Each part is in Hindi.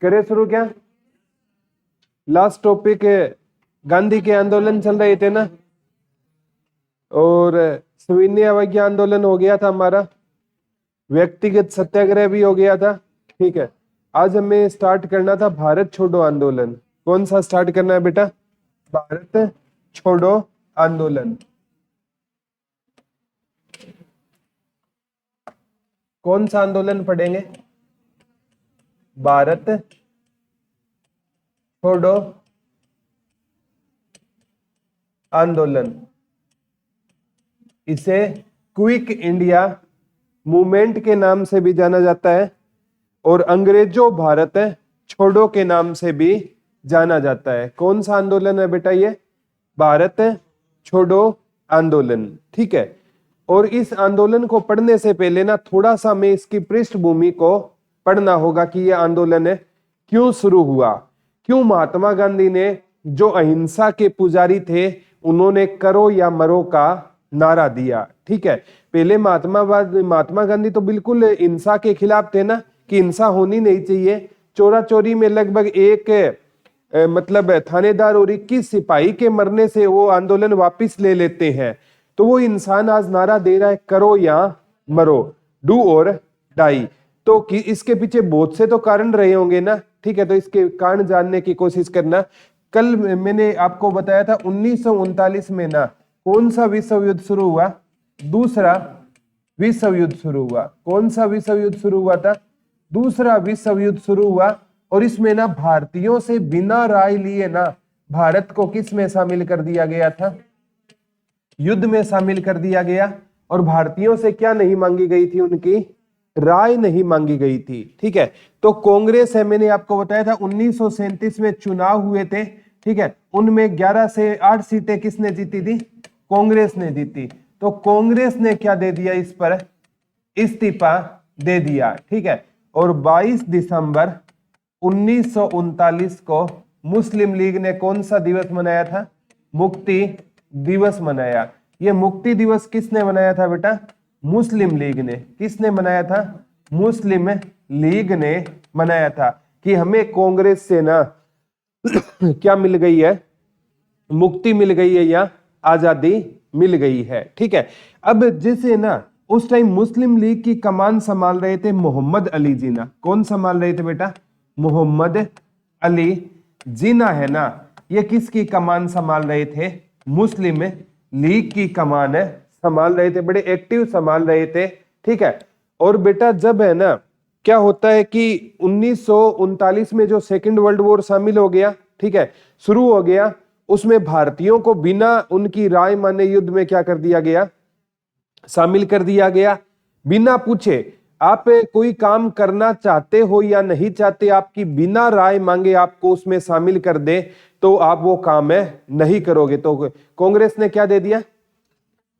करे शुरू क्या? लास्ट टॉपिक गांधी के आंदोलन चल रहे थे ना, और सविनय अवज्ञा आंदोलन हो गया था हमारा, व्यक्तिगत सत्याग्रह भी हो गया था। ठीक है, आज हमें स्टार्ट करना था भारत छोड़ो आंदोलन। कौन सा स्टार्ट करना है बेटा? भारत छोड़ो आंदोलन। कौन सा आंदोलन पढ़ेंगे? भारत छोड़ो आंदोलन। इसे क्विक इंडिया मूवमेंट के नाम से भी जाना जाता है और अंग्रेजों भारत छोड़ो के नाम से भी जाना जाता है। कौन सा आंदोलन है बेटा ये? भारत छोड़ो आंदोलन। ठीक है, और इस आंदोलन को पढ़ने से पहले ना थोड़ा सा हमें इसकी पृष्ठभूमि को पढ़ना होगा कि यह आंदोलन क्यों शुरू हुआ, क्यों महात्मा गांधी ने, जो अहिंसा के पुजारी थे, उन्होंने करो या मरो का नारा दिया। ठीक है, पहले महात्मा गांधी तो बिल्कुल हिंसा के खिलाफ थे ना, कि हिंसा होनी नहीं चाहिए। चोरा चोरी में लगभग एक मतलब थानेदार और 21 सिपाही के मरने से वो आंदोलन वापस ले लेते हैं। तो वो इंसान आज नारा दे रहा है करो या मरो, डू और डाई। तो कि इसके पीछे बहुत से तो कारण रहे होंगे ना। ठीक है, तो इसके कारण जानने की कोशिश करना। कल मैंने आपको बताया था 1939 में ना कौन सा विश्व युद्ध शुरू हुआ? दूसरा विश्व युद्ध शुरू हुआ। कौन सा विश्व युद्ध शुरू हुआ था? दूसरा विश्व युद्ध शुरू हुआ। और इसमें ना भारतीयों से बिना राय लिए ना भारत को किस में शामिल कर दिया गया था? युद्ध में शामिल कर दिया गया। और भारतीयों से क्या नहीं मांगी गई थी? उनकी राय नहीं मांगी गई थी। ठीक है, तो कांग्रेस है, मैंने आपको बताया था 1937 में चुनाव हुए थे। ठीक है, उनमें 11 से 8 सीटें किसने जीती थी? कांग्रेस ने जीती। तो कांग्रेस ने क्या दे दिया? इस पर इस्तीफा दे दिया। ठीक है, और 22 दिसंबर 1939 को मुस्लिम लीग ने कौन सा दिवस मनाया था? मुक्ति दिवस मनाया। ये मुक्ति दिवस किसने मनाया था बेटा? मुस्लिम लीग ने। किसने मनाया था? मुस्लिम लीग ने मनाया था कि हमें कांग्रेस से ना क्या मिल गई है? मुक्ति मिल गई है या आजादी मिल गई है। ठीक है, अब जैसे ना उस टाइम मुस्लिम लीग की कमान संभाल रहे थे मोहम्मद अली जिन्ना। कौन संभाल रहे थे बेटा? मोहम्मद अली जिन्ना है ना, ये किसकी कमान संभाल रहे थे? मुस्लिम लीग की कमान संभाल रहे थे, बड़े एक्टिव संभाल रहे थे। ठीक है, और बेटा जब है ना क्या होता है कि 1939 में जो सेकंड वर्ल्ड वॉर शामिल हो गया, ठीक है, शुरू हो गया, उसमें भारतीयों को बिना उनकी राय माने युद्ध में क्या कर दिया गया? शामिल कर दिया गया। बिना पूछे आप कोई काम करना चाहते हो या नहीं चाहते, आपकी बिना राय मांगे आपको उसमें शामिल कर दे तो आप वो काम नहीं करोगे। तो कांग्रेस ने क्या दे दिया?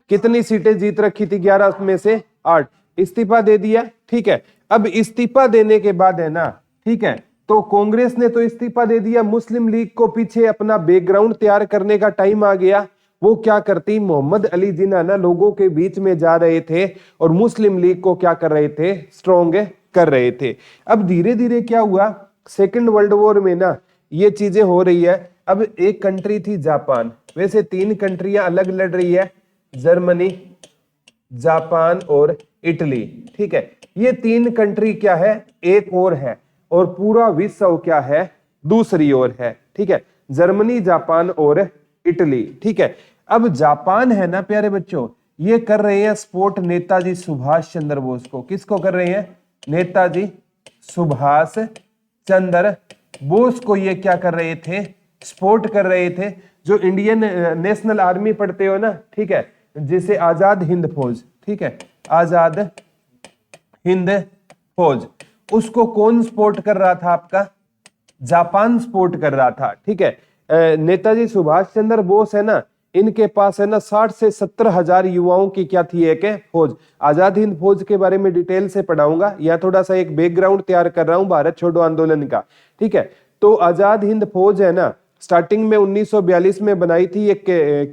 कितनी सीटें जीत रखी थी? 11 में से 8। इस्तीफा दे दिया। ठीक है, अब इस्तीफा देने के बाद है ना, ठीक है, तो कांग्रेस ने तो इस्तीफा दे दिया, मुस्लिम लीग को पीछे अपना बैकग्राउंड तैयार करने का टाइम आ गया। वो क्या करती? मोहम्मद अली जिन्ना ना लोगों के बीच में जा रहे थे और मुस्लिम लीग को क्या कर रहे थे? स्ट्रॉन्ग कर रहे थे। अब धीरे धीरे क्या हुआ? सेकंड वर्ल्ड वॉर में ना ये चीजें हो रही है। अब एक कंट्री थी जापान, वैसे 3 कंट्रियां अलग लड़ रही है, जर्मनी, जापान और इटली। ठीक है, ये 3 कंट्री क्या है? एक और है, और पूरा विश्व क्या है? दूसरी ओर है। ठीक है, जर्मनी, जापान और इटली। ठीक है, अब जापान है ना प्यारे बच्चों, ये कर रहे हैं सपोर्ट नेताजी सुभाष चंद्र बोस को। किसको कर रहे हैं? नेताजी सुभाष चंद्र बोस को ये क्या कर रहे थे? सपोर्ट कर रहे थे। जो इंडियन नेशनल आर्मी पढ़ते हो ना, ठीक है, जिसे आजाद हिंद फौज, ठीक है, आजाद हिंद फौज, उसको कौन सपोर्ट कर रहा था? आपका जापान सपोर्ट कर रहा था। ठीक है, नेताजी सुभाष चंद्र बोस है ना, इनके पास है ना 60 से 70 हजार युवाओं की क्या थी? एक फौज। आजाद हिंद फौज के बारे में डिटेल से पढ़ाऊंगा, या थोड़ा सा एक बैकग्राउंड तैयार कर रहा हूं भारत छोड़ो आंदोलन का। ठीक है, तो आजाद हिंद फौज है ना स्टार्टिंग में 1942 में बनाई थी एक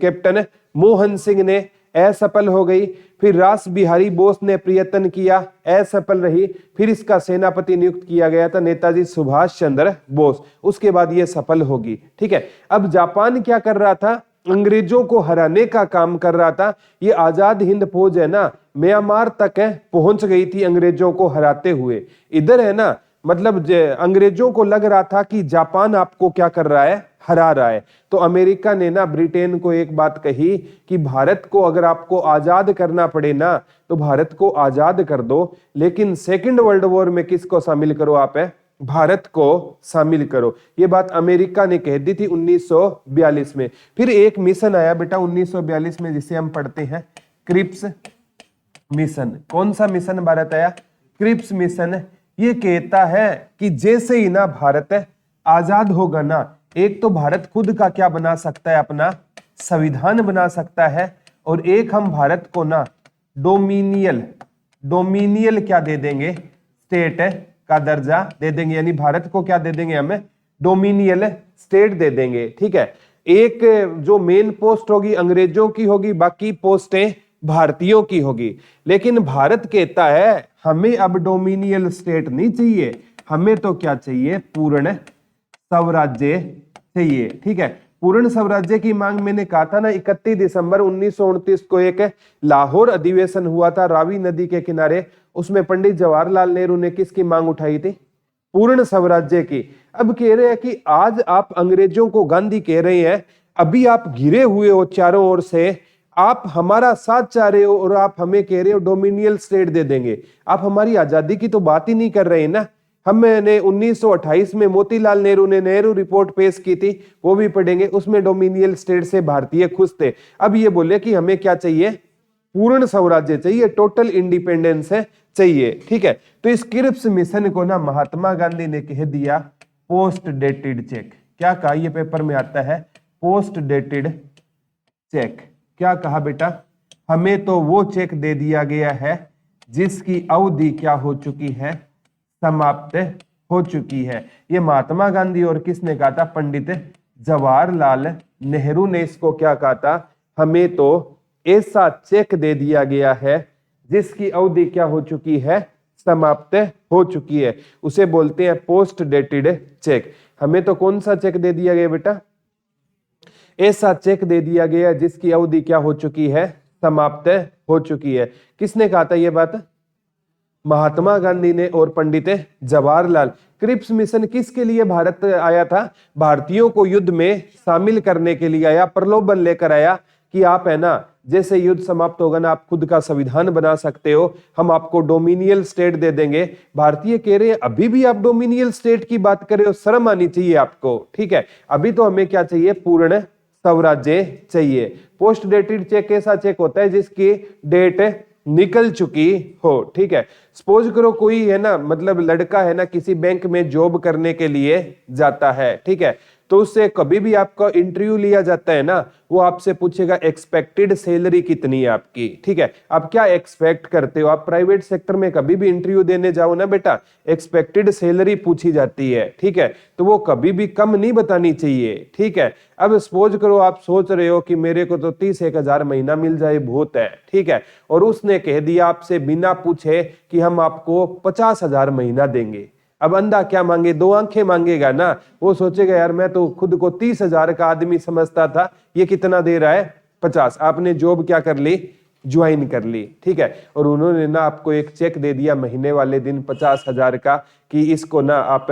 कैप्टन मोहन सिंह ने। असफल हो गई। फिर रास बिहारी बोस ने प्रयत्न किया, असफल रही। फिर इसका सेनापति नियुक्त किया गया था नेताजी सुभाष चंद्र बोस, उसके बाद ये सफल होगी। ठीक है, अब जापान क्या कर रहा था, अंग्रेजों को हराने का काम कर रहा था। ये आजाद हिंद फौज है ना, म्यांमार तक है पहुंच गई थी अंग्रेजों को हराते हुए। इधर है ना, मतलब अंग्रेजों को लग रहा था कि जापान आपको क्या कर रहा है, हरा रहा है। तो अमेरिका ने ना ब्रिटेन को एक बात कही कि भारत को अगर आपको आजाद करना पड़े ना तो भारत को आजाद कर दो, लेकिन सेकंड वर्ल्ड वॉर में किसको शामिल करो, आप है भारत को शामिल करो। ये बात अमेरिका ने कह दी थी 1942 में। फिर एक मिशन आया बेटा 1942 में जिसे हम पढ़ते हैं क्रिप्स मिशन। कौन सा मिशन भारत आया, क्रिप्स मिशन। ये कहता है कि जैसे ही ना भारत आजाद होगा ना, एक तो भारत खुद का क्या बना सकता है, अपना संविधान बना सकता है, और एक हम भारत को ना डोमिनियल क्या दे देंगे, स्टेट का दर्जा दे देंगे। यानी भारत को क्या दे देंगे, हमें डोमिनियल स्टेट दे देंगे। ठीक है, एक जो मेन पोस्ट होगी अंग्रेजों की होगी, बाकी पोस्टें भारतीयों की होगी। लेकिन भारत कहता है हमें अब डोमिनियल स्टेट नहीं चाहिए, हमें तो क्या चाहिए, पूर्ण स्वराज्य चाहिए। ठीक है, पूर्ण स्वराज्य की मांग मैंने कहा था ना, 31 दिसंबर 1929 को एक लाहौर अधिवेशन हुआ था रावी नदी के किनारे। उसमें पंडित जवाहरलाल नेहरू ने किसकी मांग उठाई थी, पूर्ण स्वराज्य की। अब कह रहे हैं कि आज आप अंग्रेजों को, गांधी कह रहे हैं अभी आप घिरे हुए हो चारों ओर से, आप हमारा साथ चाह रहे हो और आप हमें कह रहे हो डोमिनियल स्टेट दे देंगे। आप हमारी आजादी की तो बात ही नहीं कर रहे ना। हमने 1928 में मोतीलाल नेहरू ने नेहरू रिपोर्ट पेश की थी, वो भी पढ़ेंगे। उसमें डोमिनियल स्टेट से भारतीय खुश थे। अब ये बोले कि हमें क्या चाहिए, पूर्ण स्वराज्य चाहिए, टोटल इंडिपेंडेंस है चाहिए। ठीक है, तो इस क्रिप्स मिशन को ना महात्मा गांधी ने कह दिया पोस्ट डेटेड चेक। क्या कहा, ये पेपर में आता है पोस्ट डेटेड चेक। क्या कहा बेटा, हमें तो वो चेक दे दिया गया है जिसकी अवधि क्या हो चुकी है, समाप्त हो चुकी है। ये महात्मा गांधी और किसने कहा था, पंडित जवाहरलाल नेहरू ने इसको क्या कहा था, हमें तो ऐसा चेक दे दिया गया है जिसकी अवधि क्या हो चुकी है, समाप्त हो चुकी है। उसे बोलते हैं पोस्ट डेटेड चेक। हमें तो कौन सा चेक दे दिया गया बेटा, ऐसा चेक दे दिया गया जिसकी अवधि क्या हो चुकी है, समाप्त हो चुकी है। किसने कहा था ये बात, महात्मा गांधी ने और पंडित जवाहरलाल। क्रिप्स मिशन किसके लिए भारत आया था, भारतीयों को युद्ध में शामिल करने के लिए आया, प्रलोभन लेकर आया कि आप है ना, जैसे युद्ध समाप्त होगा ना आप खुद का संविधान बना सकते हो, हम आपको डोमिनियल स्टेट दे देंगे। भारतीय कह रहे हैं अभी भी आप डोमिनियल स्टेट की बात कर रहे हो, शर्म आनी चाहिए आपको। ठीक है, अभी तो हमें क्या चाहिए, पूर्ण स्वराज्य चाहिए। पोस्ट डेटेड चेक कैसा चेक होता है, जिसकी डेट निकल चुकी हो। ठीक है, सपोज करो कोई है ना, मतलब लड़का है ना किसी बैंक में जॉब करने के लिए जाता है। ठीक है, तो उससे कभी भी आपका इंटरव्यू लिया जाता है ना, वो आपसे पूछेगा एक्सपेक्टेड सैलरी कितनी है आपकी। ठीक है, आप क्या एक्सपेक्ट करते हो, आप प्राइवेट सेक्टर में कभी भी इंटरव्यू देने जाओ ना बेटा, एक्सपेक्टेड सैलरी पूछी जाती है। ठीक है, तो वो कभी भी कम नहीं बतानी चाहिए। ठीक है, अब सपोज करो आप सोच रहे हो कि मेरे को तो 31,000 महीना मिल जाए बहुत है। ठीक है, और उसने कह दिया आपसे बिना पूछे कि हम आपको 50,000 महीना देंगे। अब अंधा क्या मांगे, दो आंखें मांगेगा ना। वो सोचेगा यार मैं तो खुद को 30,000 का आदमी समझता था, ये कितना दे रहा है, 50। आपने जॉब क्या कर ली, ज्वाइन कर ली। ठीक है, और उन्होंने ना आपको एक चेक दे दिया महीने वाले दिन 50,000 का कि इसको ना आप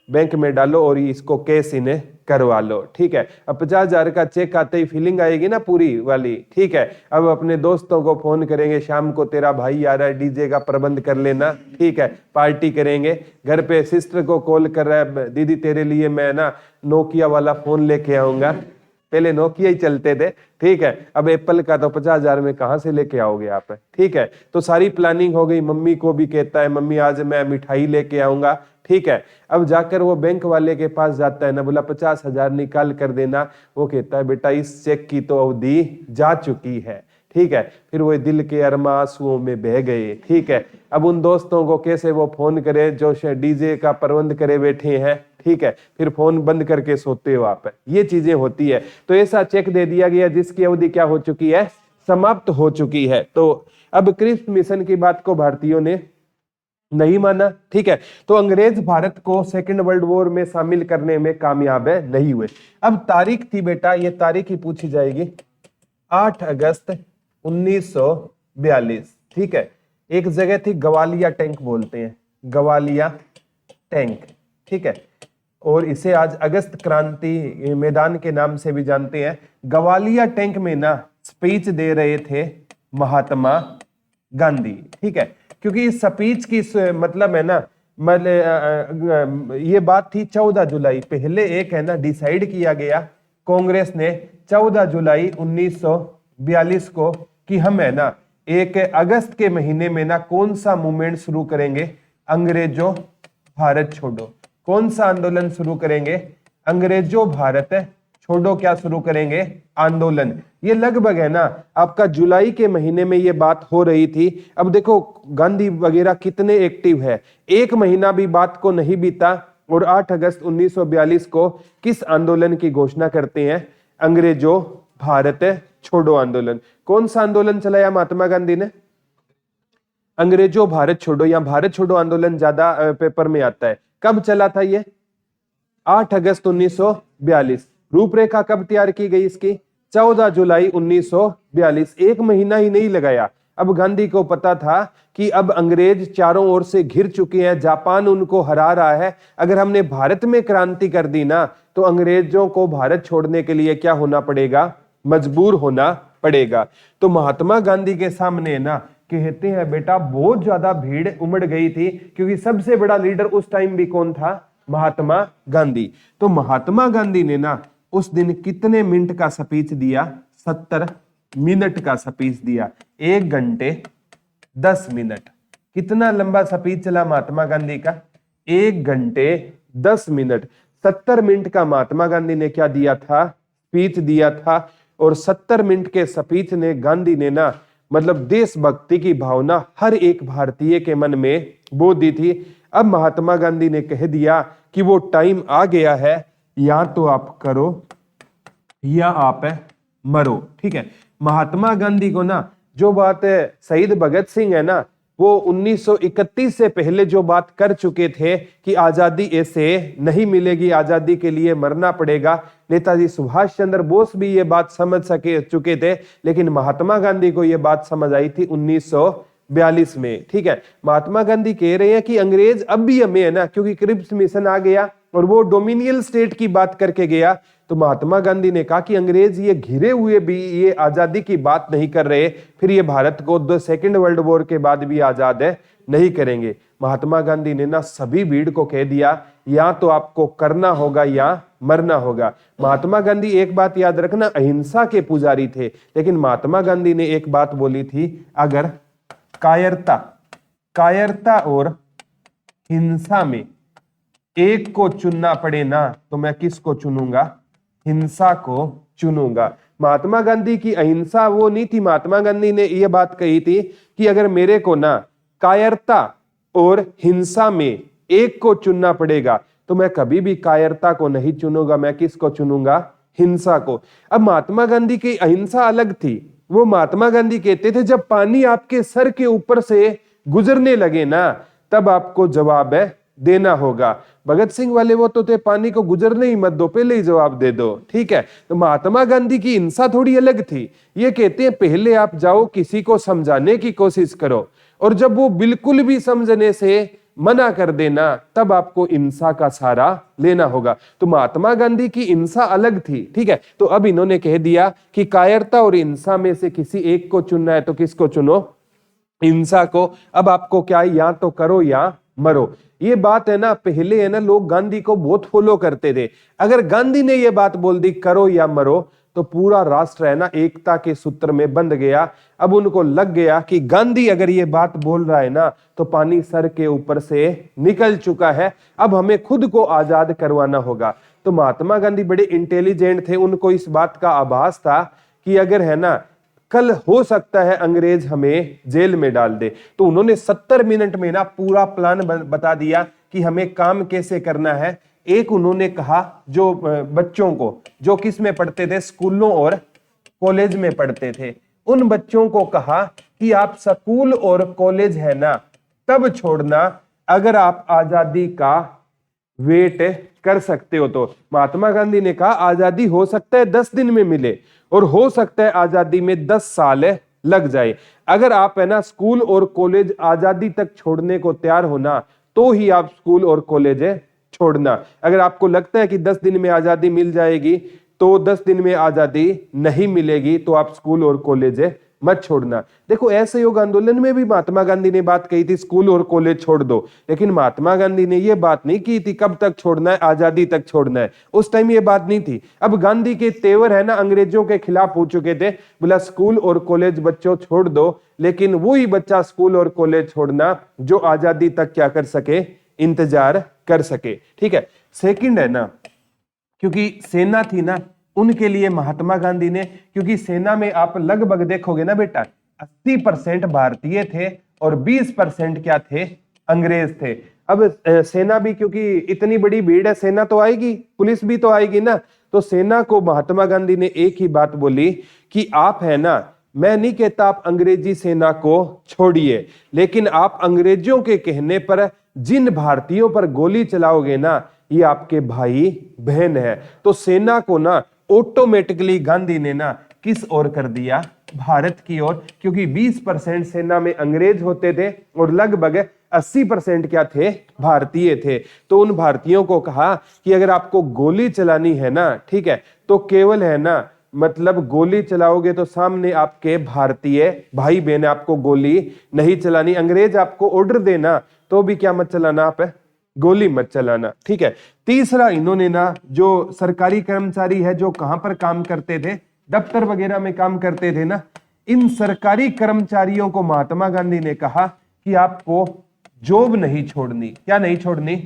बैंक में डालो और इसको कैश इन करवा लो। ठीक है, अब 50,000 का चेक आते ही फीलिंग आएगी ना पूरी वाली। ठीक है, अब अपने दोस्तों को फोन करेंगे, शाम को तेरा भाई आ रहा है, डीजे का प्रबंध कर लेना। ठीक है, पार्टी करेंगे। घर पे सिस्टर को कॉल कर रहा है, दीदी तेरे लिए मैं ना नोकिया वाला फोन लेके आऊंगा। पहले नोकिया ही चलते थे। ठीक है, अब एप्पल का तो 50,000 में कहां से लेके आओगे आप। ठीक है, तो सारी प्लानिंग हो गई। मम्मी को भी कहता है मम्मी आज मैं मिठाई लेके आऊंगा। ठीक है, अब जाकर वो बैंक वाले के पास जाता है ना, बोला 50,000 निकाल कर देना। वो कहता है बेटा इस चेक की तो अवधि जा चुकी है। ठीक है, फिर वो दिल के अरमा आंसुओं में बह गए। ठीक है, अब उन दोस्तों को कैसे वो फोन करे जो डीजे का प्रबंध करे बैठे हैं। ठीक है, फिर फोन बंद करके सोते हो आप। ये चीजें होती है। तो ऐसा चेक दे दिया गया जिसकी अवधि क्या हो चुकी है, समाप्त हो चुकी है। तो अब क्रिप्स मिशन की बात को भारतीयों ने नहीं माना, ठीक है। तो अंग्रेज भारत को सेकेंड वर्ल्ड वॉर में शामिल करने में कामयाब नहीं हुए। अब तारीख थी बेटा, ये तारीख ही पूछी जाएगी, 8 अगस्त 1942, ठीक है। एक जगह थी गवालिया टैंक बोलते हैं, गवालिया टैंक, ठीक है। और इसे आज अगस्त क्रांति मैदान के नाम से भी जानते हैं। गवालिया टैंक में ना स्पीच दे रहे थे महात्मा गांधी, ठीक है। क्योंकि इस स्पीच की मतलब है ना, ये बात थी 14 जुलाई, पहले एक है ना डिसाइड किया गया कांग्रेस ने 14 जुलाई 1942 को कि हम है ना 1 अगस्त के महीने में ना कौन सा मूवमेंट शुरू करेंगे, अंग्रेजों भारत छोड़ो। कौन सा आंदोलन शुरू करेंगे, अंग्रेजों भारत छोड़ो क्या शुरू करेंगे, आंदोलन। ये लगभग है ना आपका जुलाई के महीने में ये बात हो रही थी। अब देखो गांधी वगैरह कितने एक्टिव है, एक महीना भी बात को नहीं बीता और 8 अगस्त 1942 को किस आंदोलन की घोषणा करते हैं, अंग्रेजों भारत छोड़ो आंदोलन। कौन सा आंदोलन चलाया महात्मा गांधी ने, अंग्रेजों भारत छोड़ो या भारत छोड़ो आंदोलन ज्यादा पेपर में आता है। कब चला था ये, 8 अगस्त 1942। रूपरेखा कब तैयार की गई इसकी, 14 जुलाई 1942। एक महीना ही नहीं लगाया। अब गांधी को पता था कि अब अंग्रेज चारों ओर से घिर चुके हैं, जापान उनको हरा रहा है। अगर हमने भारत में क्रांति कर दी ना तो अंग्रेजों को भारत छोड़ने के लिए क्या होना पड़ेगा, मजबूर होना पड़ेगा। तो महात्मा गांधी के सामने ना कहते हैं बेटा बहुत ज्यादा भीड़ उमड़ गई थी, क्योंकि सबसे बड़ा लीडर उस टाइम भी कौन था, महात्मा गांधी। तो महात्मा गांधी ने ना उस दिन कितने मिनट का स्पीच दिया, 70 मिनट का स्पीच दिया, 1 घंटे 10 मिनट। कितना लंबा स्पीच चला महात्मा गांधी का, 1 घंटे 10 मिनट। 70 मिनट का महात्मा गांधी ने क्या दिया था, स्पीच दिया था। और 70 मिनट के स्पीच ने गांधी ने ना मतलब देशभक्ति की भावना हर एक भारतीय के मन में बो दी थी। अब महात्मा गांधी ने कह दिया कि वो टाइम आ गया है, या तो आप करो या आप मरो, ठीक है। महात्मा गांधी को ना जो बात शहीद भगत सिंह है ना वो 1931 से पहले जो बात कर चुके थे कि आजादी ऐसे नहीं मिलेगी, आजादी के लिए मरना पड़ेगा। नेताजी सुभाष चंद्र बोस भी ये बात समझ चुके थे, लेकिन महात्मा गांधी को ये बात समझ आई थी 1942 में, ठीक है। महात्मा गांधी कह रहे हैं कि अंग्रेज अब भी हमें है ना, क्योंकि क्रिप्स मिशन आ गया और वो डोमिनियल स्टेट की बात करके गया। तो महात्मा गांधी ने कहा कि अंग्रेज ये घिरे हुए भी ये आजादी की बात नहीं कर रहे, फिर ये भारत को सेकेंड वर्ल्ड वॉर के बाद भी आजाद नहीं करेंगे। महात्मा गांधी ने ना सभी भीड़ को कह दिया या तो आपको करना होगा या मरना होगा। महात्मा गांधी एक बात याद रखना, अहिंसा के पुजारी थे, लेकिन महात्मा गांधी ने एक बात बोली थी, अगर कायरता और हिंसा में एक को चुनना पड़े ना तो मैं किसको चुनूंगा, हिंसा को चुनूंगा। महात्मा गांधी की अहिंसा वो नहीं थी। महात्मा गांधी ने यह बात कही थी कि अगर मेरे को ना कायरता और हिंसा में एक को चुनना पड़ेगा तो मैं कभी भी कायरता को नहीं चुनूंगा, मैं किसको चुनूंगा, हिंसा को। अब महात्मा गांधी की अहिंसा अलग थी। वो महात्मा गांधी कहते थे जब पानी आपके सर के ऊपर से गुजरने लगे ना तब आपको जवाब देना होगा। भगत सिंह वाले वो तो थे पानी को गुजरने ही मत दो, पहले ही जवाब दे दो, ठीक है। तो महात्मा गांधी की हिंसा थोड़ी अलग थी। ये कहते हैं पहले आप जाओ किसी को समझाने की कोशिश करो, और जब वो बिल्कुल भी समझने से मना कर देना तब आपको हिंसा का सहारा लेना होगा। तो महात्मा गांधी की हिंसा अलग थी, ठीक है। तो अब इन्होंने कह दिया कि कायरता और हिंसा में से किसी एक को चुनना है तो किसको चुनो, हिंसा को। अब आपको क्या है, या तो करो या मरो। ये बात है ना, पहले है ना लोग गांधी को बहुत फॉलो करते थे। अगर गांधी ने ये बात बोल दी करो या मरो तो पूरा राष्ट्र है ना एकता के सूत्र में बंध गया। अब उनको लग गया कि गांधी अगर ये बात बोल रहा है ना तो पानी सर के ऊपर से निकल चुका है, अब हमें खुद को आजाद करवाना होगा। तो महात्मा गांधी बड़े इंटेलिजेंट थे, उनको इस बात का आभास था कि अगर है ना कल हो सकता है अंग्रेज हमें जेल में डाल दे। तो उन्होंने 70 मिनट में ना पूरा प्लान बता दिया कि हमें काम कैसे करना है। एक उन्होंने कहा जो बच्चों को जो किस में पढ़ते थे, स्कूलों और कॉलेज में पढ़ते थे, उन बच्चों को कहा कि आप स्कूल और कॉलेज है ना तब छोड़ना अगर आप आजादी का वेट कर सकते हो। तो महात्मा गांधी ने कहा आजादी हो सकता है 10 दिन में मिले और हो सकता है आजादी में 10 साल लग जाए। अगर आप है ना स्कूल और कॉलेज आजादी तक छोड़ने को तैयार होना तो ही आप स्कूल और कॉलेज छोड़ना। अगर आपको लगता है कि 10 दिन में आजादी मिल जाएगी तो 10 दिन में आजादी नहीं मिलेगी तो आप स्कूल और कॉलेज मत छोड़ना। देखो असहयोग आंदोलन में भी महात्मा गांधी ने बात कही थी स्कूल और कॉलेज छोड़ दो, लेकिन महात्मा गांधी ने यह बात नहीं की थी कब तक छोड़ना है, आजादी तक छोड़ना है। उस टाइम ये बात नहीं थी। अब गांधी के तेवर है ना अंग्रेजों के खिलाफ हो चुके थे, बोला स्कूल और कॉलेज बच्चों छोड़ दो, लेकिन वही बच्चा स्कूल और कॉलेज छोड़ना जो आजादी तक क्या कर सके, इंतजार कर सके। ठीक है। सेकंड है ना, क्योंकि सेना थी ना उनके लिए महात्मा गांधी ने, क्योंकि सेना में आप लगभग देखोगे ना बेटा 80% भारतीय थे और 20% क्या थे, अंग्रेज थे। अब सेना भी, क्योंकि इतनी बड़ी भीड़ है, सेना तो आएगी, पुलिस भी तो आएगी ना, तो सेना को महात्मा गांधी ने एक ही बात बोली कि आप है ना, मैं नहीं कहता आप अंग्रेजी सेना को छोड़िए, लेकिन आप अंग्रेजों के कहने पर जिन भारतीयों पर गोली चलाओगे ना ये आपके भाई बहन है। तो सेना को ना ऑटोमेटिकली गांधी ने ना किस ओर कर दिया, भारत की ओर, क्योंकि 20% सेना में अंग्रेज होते थे और लगभग 80% क्या थे, भारतीय थे। तो उन भारतीयों को कहा कि अगर आपको गोली चलानी है ना, ठीक है, तो केवल है ना मतलब गोली चलाओगे तो सामने आपके भारतीय भाई बहन, आपको गोली नहीं चलानी। अंग्रेज आपको ऑर्डर देना तो भी क्या मत चलाना, आप गोली मत चलाना। ठीक है। तीसरा इन्होंने ना, जो सरकारी कर्मचारी है जो कहां पर काम करते थे, दफ्तर वगैरह में काम करते थे ना, इन सरकारी कर्मचारियों को महात्मा गांधी ने कहा कि आपको जॉब नहीं छोड़नी। क्या नहीं छोड़नी,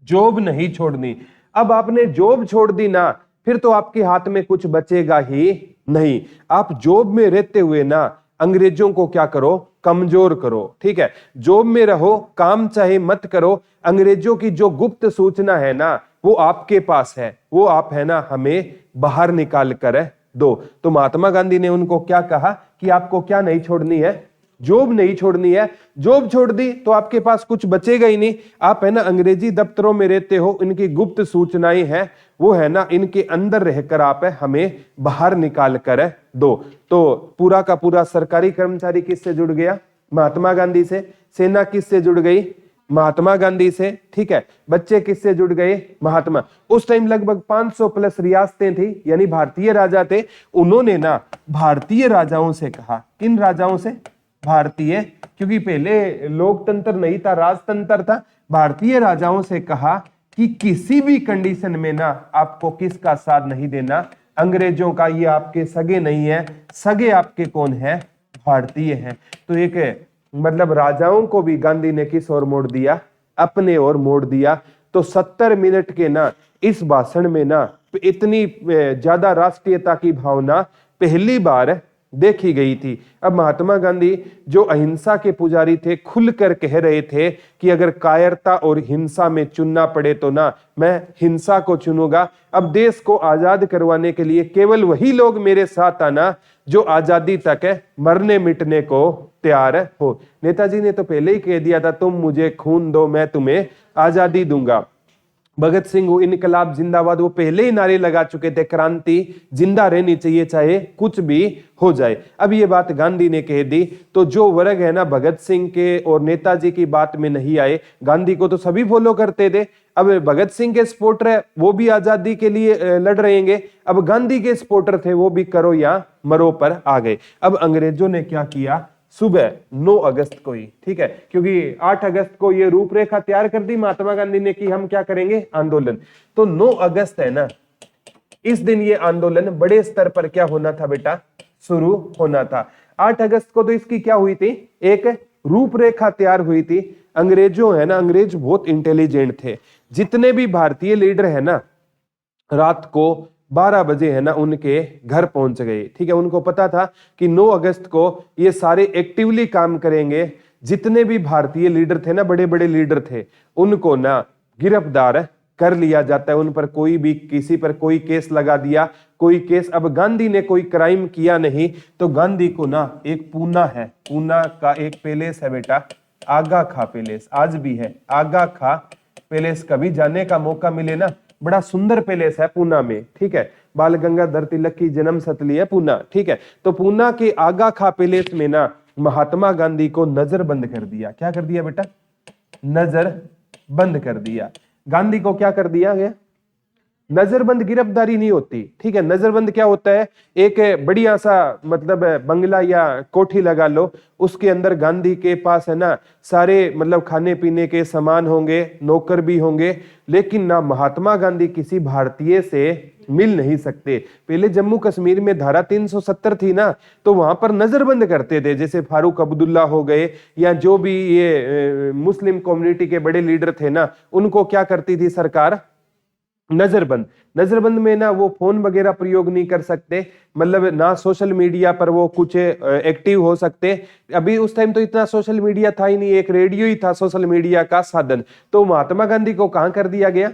जॉब नहीं छोड़नी। अब आपने जॉब छोड़ दी ना फिर तो आपके हाथ में कुछ बचेगा ही नहीं। आप जॉब में रहते हुए ना अंग्रेजों को क्या करो, कमजोर करो। ठीक है। जॉब में रहो, काम चाहे मत करो, अंग्रेजों की जो गुप्त सूचना है ना वो आपके पास है, वो आप है ना हमें बाहर निकाल कर दो। तो महात्मा गांधी ने उनको क्या कहा कि आपको क्या नहीं छोड़नी है, जॉब नहीं छोड़नी है। जॉब छोड़ दी तो आपके पास कुछ बचेगा ही नहीं। आप है ना अंग्रेजी दफ्तरों में रहते हो, इनकी गुप्त सूचनाएं हैं वो है ना इनके अंदर रहकर आप है हमें बाहर निकाल कर दो। तो पूरा का पूरा सरकारी कर्मचारी किससे जुड़ गया, महात्मा गांधी से। सेना किससे जुड़ गई, महात्मा गांधी से। ठीक है। बच्चे किससे जुड़ गए, महात्मा। उस टाइम लगभग 500 प्लस रियासतें थी, यानी भारतीय राजा थे। उन्होंने ना भारतीय राजाओं से कहा, किन राजाओं से, भारतीय, क्योंकि पहले लोकतंत्र नहीं था, राजतंत्र था। भारतीय राजाओं से कहा कि किसी भी कंडीशन में ना आपको किसका साथ नहीं देना, अंग्रेजों का। ये आपके सगे नहीं है, सगे आपके कौन है, भारतीय हैं। तो एक मतलब राजाओं को भी गांधी ने किस ओर मोड़ दिया, अपने ओर मोड़ दिया। तो 70 मिनट के ना इस भाषण में ना इतनी ज्यादा राष्ट्रीयता की भावना पहली बार देखी गई थी। अब महात्मा गांधी जो अहिंसा के पुजारी थे खुलकर कह रहे थे कि अगर कायरता और हिंसा में चुनना पड़े तो ना मैं हिंसा को चुनूंगा। अब देश को आजाद करवाने के लिए केवल वही लोग मेरे साथ आना जो आजादी तक है मरने मिटने को तैयार हो। नेताजी ने तो पहले ही कह दिया था तुम मुझे खून दो मैं तुम्हें आजादी दूंगा। भगत सिंह वो इनकलाब जिंदाबाद वो पहले ही नारे लगा चुके थे, क्रांति जिंदा रहनी चाहिए चाहे कुछ भी हो जाए। अब ये बात गांधी ने कह दी। तो जो वर्ग है ना भगत सिंह के और नेताजी की बात में नहीं आए, गांधी को तो सभी फॉलो करते थे। अब भगत सिंह के सपोर्टर है वो भी आजादी के लिए लड़ रहेंगे, अब गांधी के सपोर्टर थे वो भी करो या मरो पर आ गए। अब अंग्रेजों ने क्या किया, सुबह 9 अगस्त को ही, ठीक है, क्योंकि 8 अगस्त को ये रूपरेखा तैयार कर दी महात्मा गांधी ने कि हम क्या करेंगे, आंदोलन। तो 9 अगस्त है ना, इस दिन ये आंदोलन बड़े स्तर पर क्या होना था बेटा, शुरू होना था। 8 अगस्त को तो इसकी क्या हुई थी, एक रूपरेखा तैयार हुई थी। अंग्रेजों है ना, अंग्रेज बहुत इंटेलिजेंट थे। जितने भी भारतीय लीडर है ना रात को 12 बजे है ना उनके घर पहुंच गए। ठीक है। उनको पता था कि 9 अगस्त को ये सारे एक्टिवली काम करेंगे। जितने भी भारतीय लीडर थे ना, बड़े बड़े लीडर थे, उनको ना गिरफ्तार कर लिया जाता है, उन पर कोई भी किसी पर कोई केस लगा दिया, कोई केस। अब गांधी ने कोई क्राइम किया नहीं, तो गांधी को ना एक पूना है, पूना का एक पैलेस है बेटा, आगा खा पैलेस, आज भी है आगा खा पैलेस। कभी जाने का मौका मिले ना, बड़ा सुंदर पैलेस है पूना में, ठीक है। बाल गंगाधर तिलक की जन्म स्थली है पूना, ठीक है। तो पूना के आगा खा पैलेस में ना महात्मा गांधी को नजरबंद कर दिया। क्या कर दिया बेटा? नजर बंद कर दिया। गांधी को क्या कर दिया गया? नजरबंद गिरफ्तारी नहीं होती, ठीक है। नजरबंद क्या होता है? एक बढ़िया सा मतलब बंगला या कोठी लगा लो, उसके अंदर गांधी के पास है ना सारे मतलब खाने पीने के सामान होंगे, नौकर भी होंगे, लेकिन ना महात्मा गांधी किसी भारतीय से मिल नहीं सकते। पहले जम्मू कश्मीर में धारा 370 थी ना, तो वहां पर नजरबंद करते थे, जैसे फारूक अब्दुल्ला हो गए या जो भी ये मुस्लिम कम्युनिटी के बड़े लीडर थे ना, उनको क्या करती थी सरकार? नजरबंद। नजरबंद में ना वो फोन वगैरह प्रयोग नहीं कर सकते, मतलब ना सोशल मीडिया पर वो कुछ एक्टिव हो सकते। अभी उस टाइम तो इतना सोशल मीडिया था ही नहीं, एक रेडियो ही था सोशल मीडिया का साधन। तो महात्मा गांधी को कहां कर दिया गया?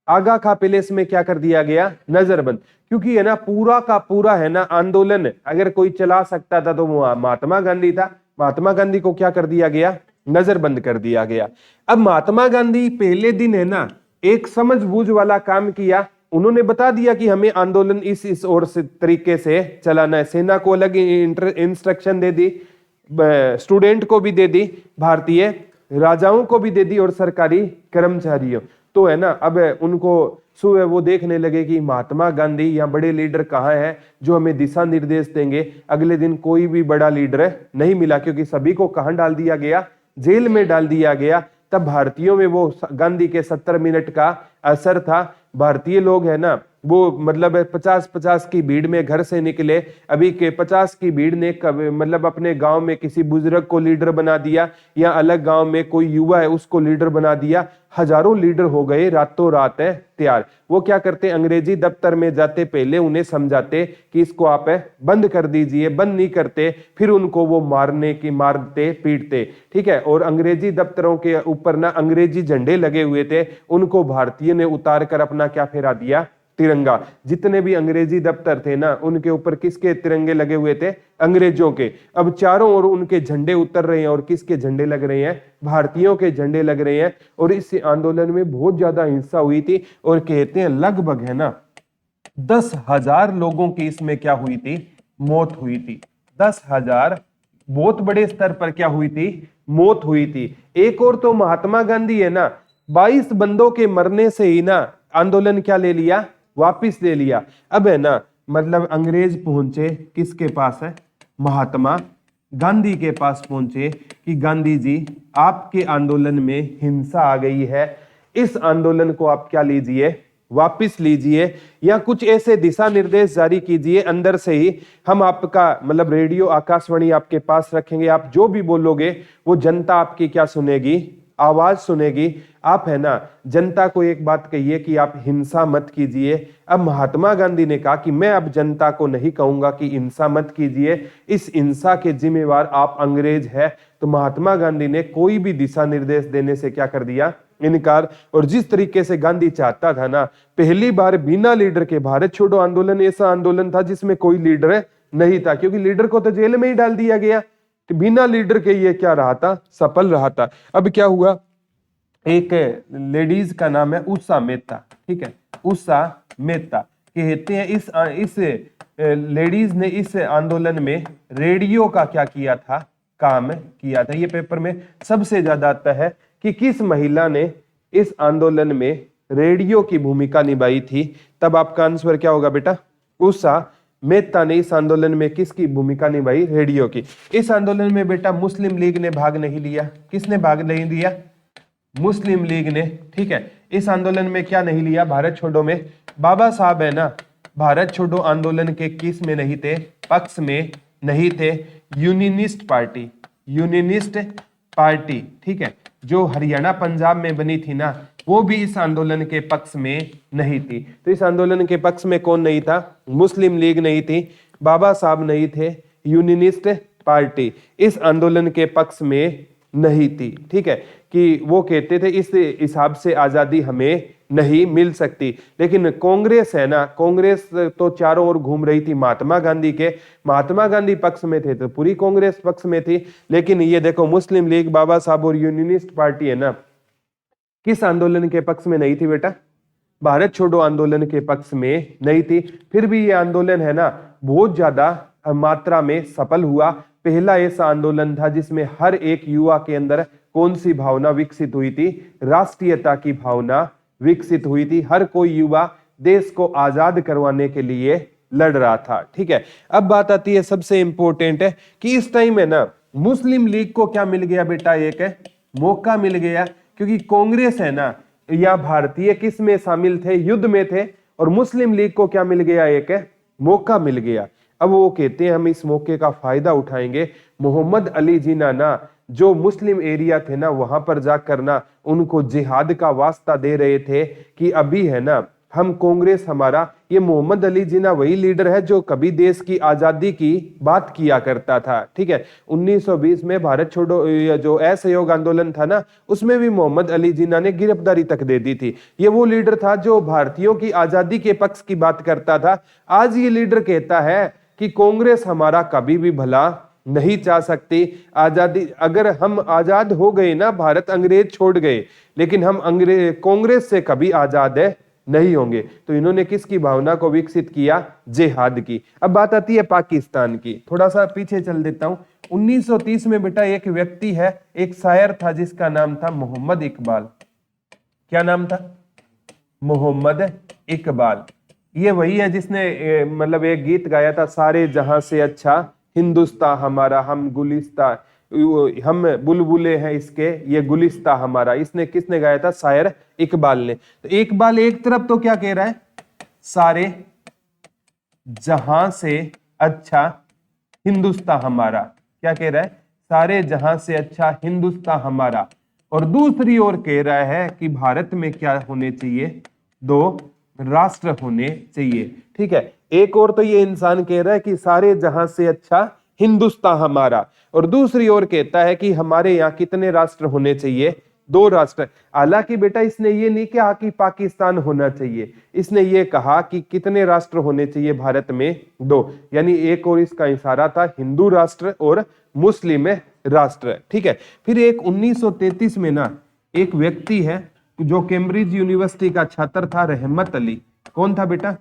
आगा खा पैलेस में क्या कर दिया गया? नजरबंद। क्योंकि है ना पूरा का पूरा है ना आंदोलन अगर कोई चला सकता था तो वो महात्मा गांधी था। महात्मा गांधी को क्या कर दिया गया? नजरबंद कर दिया गया। अब महात्मा गांधी पहले दिन है ना एक समझबूझ वाला काम किया, उन्होंने बता दिया कि हमें आंदोलन इस और से तरीके से चलाना है। सेना को अलग इंस्ट्रक्शन दे दी, स्टूडेंट को भी दे दी, भारतीय राजाओं को भी दे दी और सरकारी कर्मचारियों। तो है ना अब उनको सुबह वो देखने लगे कि महात्मा गांधी या बड़े लीडर कहाँ हैं जो हमें दिशा निर्देश देंगे। अगले दिन कोई भी बड़ा लीडर नहीं मिला, क्योंकि सभी को कहां डाल दिया गया? जेल में डाल दिया गया। तब भारतीयों में वो गांधी के 70 मिनट का असर था। भारतीय लोग है ना वो मतलब 50-50 की भीड़ में घर से निकले। अभी के 50 की भीड़ ने मतलब अपने गांव में किसी बुजुर्ग को लीडर बना दिया, या अलग गांव में कोई युवा है उसको लीडर बना दिया। हजारों लीडर हो गए रातों रात है तैयार। वो क्या करते? अंग्रेजी दफ्तर में जाते, पहले उन्हें समझाते कि इसको आप बंद कर दीजिए, बंद नहीं करते, फिर उनको वो मारते पीटते, ठीक है। और अंग्रेजी दफ्तरों के ऊपर ना अंग्रेजी झंडे लगे हुए थे, उनको भारतीय ने उतार कर अपना क्या फेरा दिया? तिरंगा। जितने भी अंग्रेजी दफ्तर थे ना उनके ऊपर किसके तिरंगे लगे हुए थे? अंग्रेजों के। अब चारों ओर उनके झंडे उतर रहे हैं, और किसके झंडे लग रहे हैं? भारतीयों के झंडे लग रहे हैं। और इस आंदोलन में बहुत ज्यादा हिंसा हुई थी, और कहते हैं लगभग है ना 10,000 लोगों की इसमें क्या हुई थी? मौत हुई थी। 10,000 बहुत बड़े स्तर पर क्या हुई थी? मौत हुई थी। एक और तो महात्मा गांधी है ना 22 बंदों के मरने से ही ना आंदोलन क्या ले लिया? वापिस ले लिया। अब है ना मतलब अंग्रेज पहुंचे किसके पास है? महात्मा गांधी के पास पहुंचे कि गांधी जी आपके आंदोलन में हिंसा आ गई है, इस आंदोलन को आप क्या लीजिए? वापिस लीजिए, या कुछ ऐसे दिशा निर्देश जारी कीजिए अंदर से ही। हम आपका मतलब रेडियो आकाशवाणी आपके पास रखेंगे, आप जो भी बोलोगे वो जनता आपकी क्या सुनेगी? आवाज सुनेगी। आप है ना जनता को एक बात कहिए कि आप हिंसा मत कीजिए। अब महात्मा गांधी ने कहा कि मैं अब जनता को नहीं कहूंगा कि हिंसा मत कीजिए, इस हिंसा के जिम्मेवार आप अंग्रेज है। तो महात्मा गांधी ने कोई भी दिशा निर्देश देने से क्या कर दिया? इनकार। और जिस तरीके से गांधी चाहता था ना, पहली बार बिना लीडर के भारत छोड़ो आंदोलन ऐसा आंदोलन था जिसमें कोई लीडर नहीं था, क्योंकि लीडर को तो जेल में ही डाल दिया गया। बिना लीडर के ये क्या रहा था? सफल रहा था। अब क्या हुआ? एक लेडीज का नाम है उषा मेहता, ठीक है। उषा मेहता कहते हैं इस लेडीज ने इस आंदोलन में रेडियो का क्या किया था? काम किया था। ये पेपर में सबसे ज्यादा आता है कि किस महिला ने इस आंदोलन में रेडियो की भूमिका निभाई थी। तब आपका आंसर क्या होगा बेटा? उषा मेहता ने इस आंदोलन में किसकी भूमिका निभाई? रेडियो की। इस आंदोलन में बेटा मुस्लिम लीग ने भाग नहीं लिया। किसने भाग नहीं लिया? मुस्लिम लीग ने, ठीक है। इस आंदोलन में क्या नहीं लिया? भारत छोड़ो में बाबा साहब है ना भारत छोड़ो आंदोलन के किस में नहीं थे? पक्ष में नहीं थे। यूनियनिस्ट पार्टी, ठीक है, जो हरियाणा पंजाब में बनी थी ना, वो भी इस आंदोलन के पक्ष में नहीं थी। तो इस आंदोलन के पक्ष में कौन नहीं था? मुस्लिम लीग नहीं थी, बाबा साहब नहीं थे, यूनियनिस्ट पार्टी इस आंदोलन के पक्ष में नहीं थी, ठीक है। कि वो कहते थे इस हिसाब से आजादी हमें नहीं मिल सकती। लेकिन कांग्रेस है ना, कांग्रेस तो चारों ओर घूम रही थी महात्मा गांधी के, महात्मा गांधी पक्ष में थे तो पूरी कांग्रेस पक्ष में थी। लेकिन ये देखो मुस्लिम लीग, बाबा साहब और यूनियनिस्ट पार्टी है ना, किस आंदोलन के पक्ष में नहीं थी बेटा? भारत छोड़ो आंदोलन के पक्ष में नहीं थी। फिर भी ये आंदोलन है ना बहुत ज्यादा मात्रा में सफल हुआ। पहला ऐसा आंदोलन था जिसमें हर एक युवा के अंदर कौन सी भावना विकसित हुई थी? राष्ट्रीयता की भावना विकसित हुई थी। हर कोई युवा देश को आजाद करवाने के लिए लड़ रहा था। ठीक है, अब बात आती है सबसे इंपॉर्टेंट है कि इस टाइम है ना मुस्लिम लीग को क्या मिल गया बेटा? एक मौका मिल गया, क्योंकि कांग्रेस है ना या भारतीय किस में शामिल थे? युद्ध में थे। और मुस्लिम लीग को क्या मिल गया? एक मौका मिल गया। अब वो कहते हैं हम इस मौके का फायदा उठाएंगे। मोहम्मद अली जिन्ना ना जो मुस्लिम एरिया थे ना वहां पर जाकर ना उनको जिहाद का वास्ता दे रहे थे कि अभी है ना हम कांग्रेस हमारा, ये मोहम्मद अली जिन्ना वही लीडर है जो कभी देश की आजादी की बात किया करता था। ठीक है, 1920 में भारत छोड़ो जो असहयोग आंदोलन था ना उसमें भी मोहम्मद अली जिन्ना ने गिरफ्तारी तक दे दी थी। ये वो लीडर था जो भारतीयों की आजादी के पक्ष की बात करता था। आज ये लीडर कहता है कि कांग्रेस हमारा कभी भी भला नहीं चाह सकती। आजादी, अगर हम आजाद हो गए ना, भारत अंग्रेज छोड़ गए, लेकिन हम कांग्रेस से कभी आजाद नहीं होंगे। तो इन्होंने किसकी भावना को विकसित किया? जिहाद की। अब बात आती है पाकिस्तान की। थोड़ा सा पीछे चल देता हूं। 1930 में बेटा एक व्यक्ति है, एक शायर था जिसका नाम था मोहम्मद इकबाल। क्या नाम था? मोहम्मद इकबाल। ये वही है जिसने मतलब एक गीत गाया था, सारे जहां से अच्छा हिंदुस्तान हमारा, हम गुलिस्ता, हम बुलबुले हैं इसके, ये गुलिस्ता हमारा। इसने किसने गाया था? शायर इकबाल ने। तो इकबाल एक तरफ तो क्या कह रहा है? सारे जहां से अच्छा हिंदुस्तान हमारा। क्या कह रहा है? सारे जहां से अच्छा हिंदुस्तान हमारा। और दूसरी ओर कह रहा है कि भारत में क्या होने चाहिए? दो राष्ट्र होने चाहिए। ठीक है, एक और तो ये इंसान कह रहा है कि सारे जहां से अच्छा हिंदुस्तान हमारा, और दूसरी ओर कहता है कि हमारे यहाँ कितने राष्ट्र होने चाहिए? दो राष्ट्र। हालांकि बेटा इसने ये नहीं कहा कि पाकिस्तान होना चाहिए, इसने ये कहा कि कितने राष्ट्र होने चाहिए भारत में? दो। यानी एक और इसका इशारा था हिंदू राष्ट्र और मुस्लिम राष्ट्र। ठीक है, फिर एक 1933 में ना एक व्यक्ति है जो कैम्ब्रिज यूनिवर्सिटी का छात्र था, रहमत अली। कौन था बेटा?